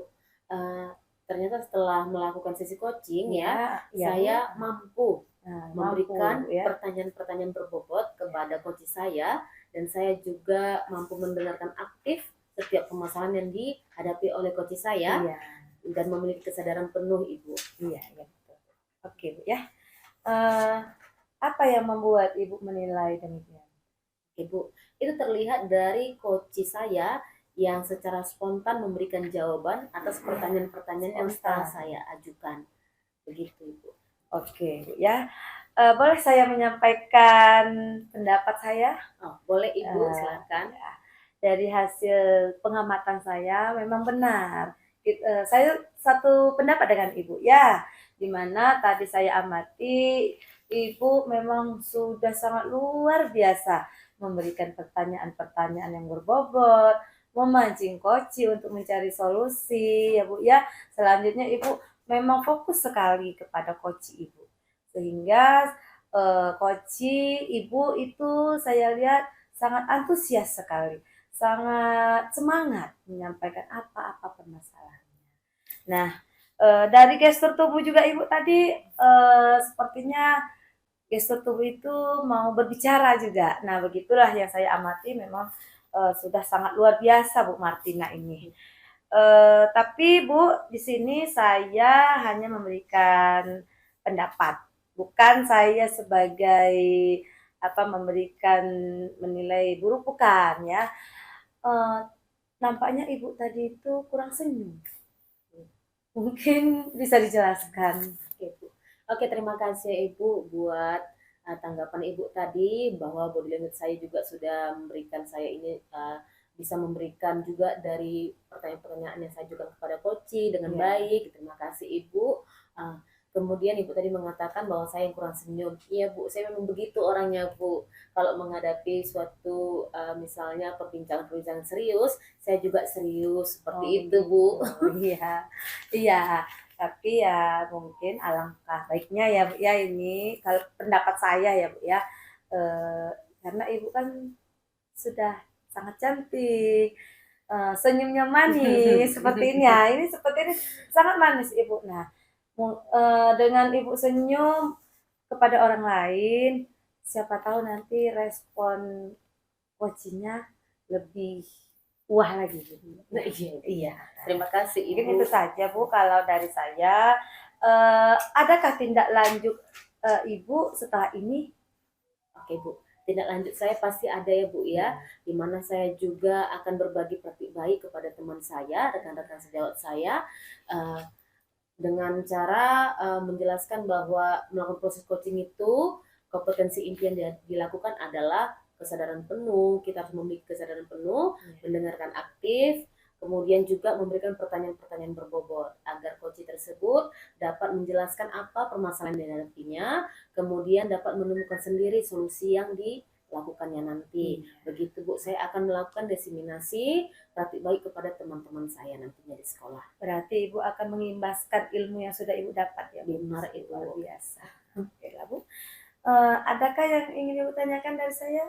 Ternyata setelah melakukan sesi coaching ya, ya saya mampu memberikan mampu, ya. pertanyaan-pertanyaan berbobot kepada coach saya, dan saya juga mampu mendengarkan aktif setiap permasalahan yang dihadapi oleh coach saya, Iya, dan memiliki kesadaran penuh, Ibu. iya, ya betul. Oke Bu ya. Apa yang membuat Ibu menilai demikian? Ibu, itu terlihat dari coach saya yang secara spontan memberikan jawaban atas pertanyaan-pertanyaan yang setelah saya ajukan. Begitu, Ibu. Oke Bu ya. Boleh saya menyampaikan pendapat saya? Oh, boleh Ibu, silakan. Dari hasil pengamatan saya memang benar. Saya satu pendapat dengan Ibu ya, di mana tadi saya amati Ibu memang sudah sangat luar biasa memberikan pertanyaan-pertanyaan yang berbobot, memancing koci untuk mencari solusi ya Bu ya. Selanjutnya Ibu memang fokus sekali kepada koci Ibu, sehingga koci Ibu itu saya lihat sangat antusias sekali, sangat semangat menyampaikan apa-apa permasalahannya. Nah, dari gestur tubuh juga Ibu tadi sepertinya gestur tubuh itu mau berbicara juga. Nah, begitulah yang saya amati, memang sudah sangat luar biasa Bu Martina ini. Tapi Bu, di sini saya hanya memberikan pendapat, bukan saya sebagai memberikan menilai buruk, bukan ya. Nampaknya Ibu tadi itu kurang senyum. Mungkin bisa dijelaskan. Oke, terima kasih Ibu buat tanggapan Ibu tadi, bahwa body language saya juga sudah memberikan saya ini bisa memberikan juga dari pertanyaan-pertanyaan yang saya ajukan kepada coach dengan baik. Terima kasih Ibu. Kemudian Ibu tadi mengatakan bahwa saya yang kurang senyum. Iya Bu, saya memang begitu orangnya Bu. Kalau menghadapi suatu misalnya perbincangan serius, saya juga serius seperti itu Bu. Iya, iya. Tapi ya mungkin alangkah baiknya ya Bu ya, ini kalau pendapat saya ya Bu ya, eh, karena Ibu kan sudah sangat cantik, senyumnya manis seperti ini ya, ini seperti ini sangat manis Ibu. Nah, dengan Ibu senyum kepada orang lain, siapa tahu nanti respon coachingnya lebih wah lagi gitu. Nah, iya. Iya. Terima kasih Mungkin Ibu. itu saja Bu kalau dari saya. Adakah tindak lanjut Ibu setelah ini? Oke Bu, tindak lanjut saya pasti ada ya Bu ya, di mana saya juga akan berbagi praktik baik kepada teman saya, rekan-rekan sejawat saya, eh, dengan cara menjelaskan bahwa melakukan proses coaching itu kompetensi inti yang dilakukan adalah kesadaran penuh, kita harus memiliki kesadaran penuh, mendengarkan aktif, kemudian juga memberikan pertanyaan-pertanyaan berbobot agar coach tersebut dapat menjelaskan apa permasalahan yang dihadapinya, kemudian dapat menemukan sendiri solusi yang dilakukannya nanti. Begitu Bu, saya akan melakukan diseminasi praktik baik kepada teman-teman saya nantinya di sekolah. Berarti Ibu akan mengimbaskan ilmu yang sudah Ibu dapat ya. Benar Ibu. Luar biasa. Oke lah Bu. Adakah yang ingin Ibu tanyakan dari saya?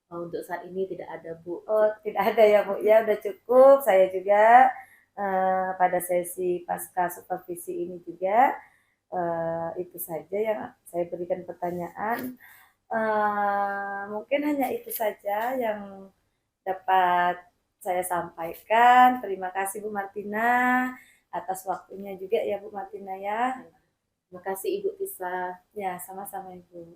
Untuk saat ini tidak ada Bu. Oh, tidak ada ya Bu. Ya udah cukup. Saya juga pada sesi pasca supervisi ini juga itu saja yang saya berikan pertanyaan. Mungkin hanya itu saja yang dapat saya sampaikan. Terima kasih Bu Martina atas waktunya juga ya Bu Martina ya. Terima kasih Ibu Tisa. Ya, sama-sama Ibu.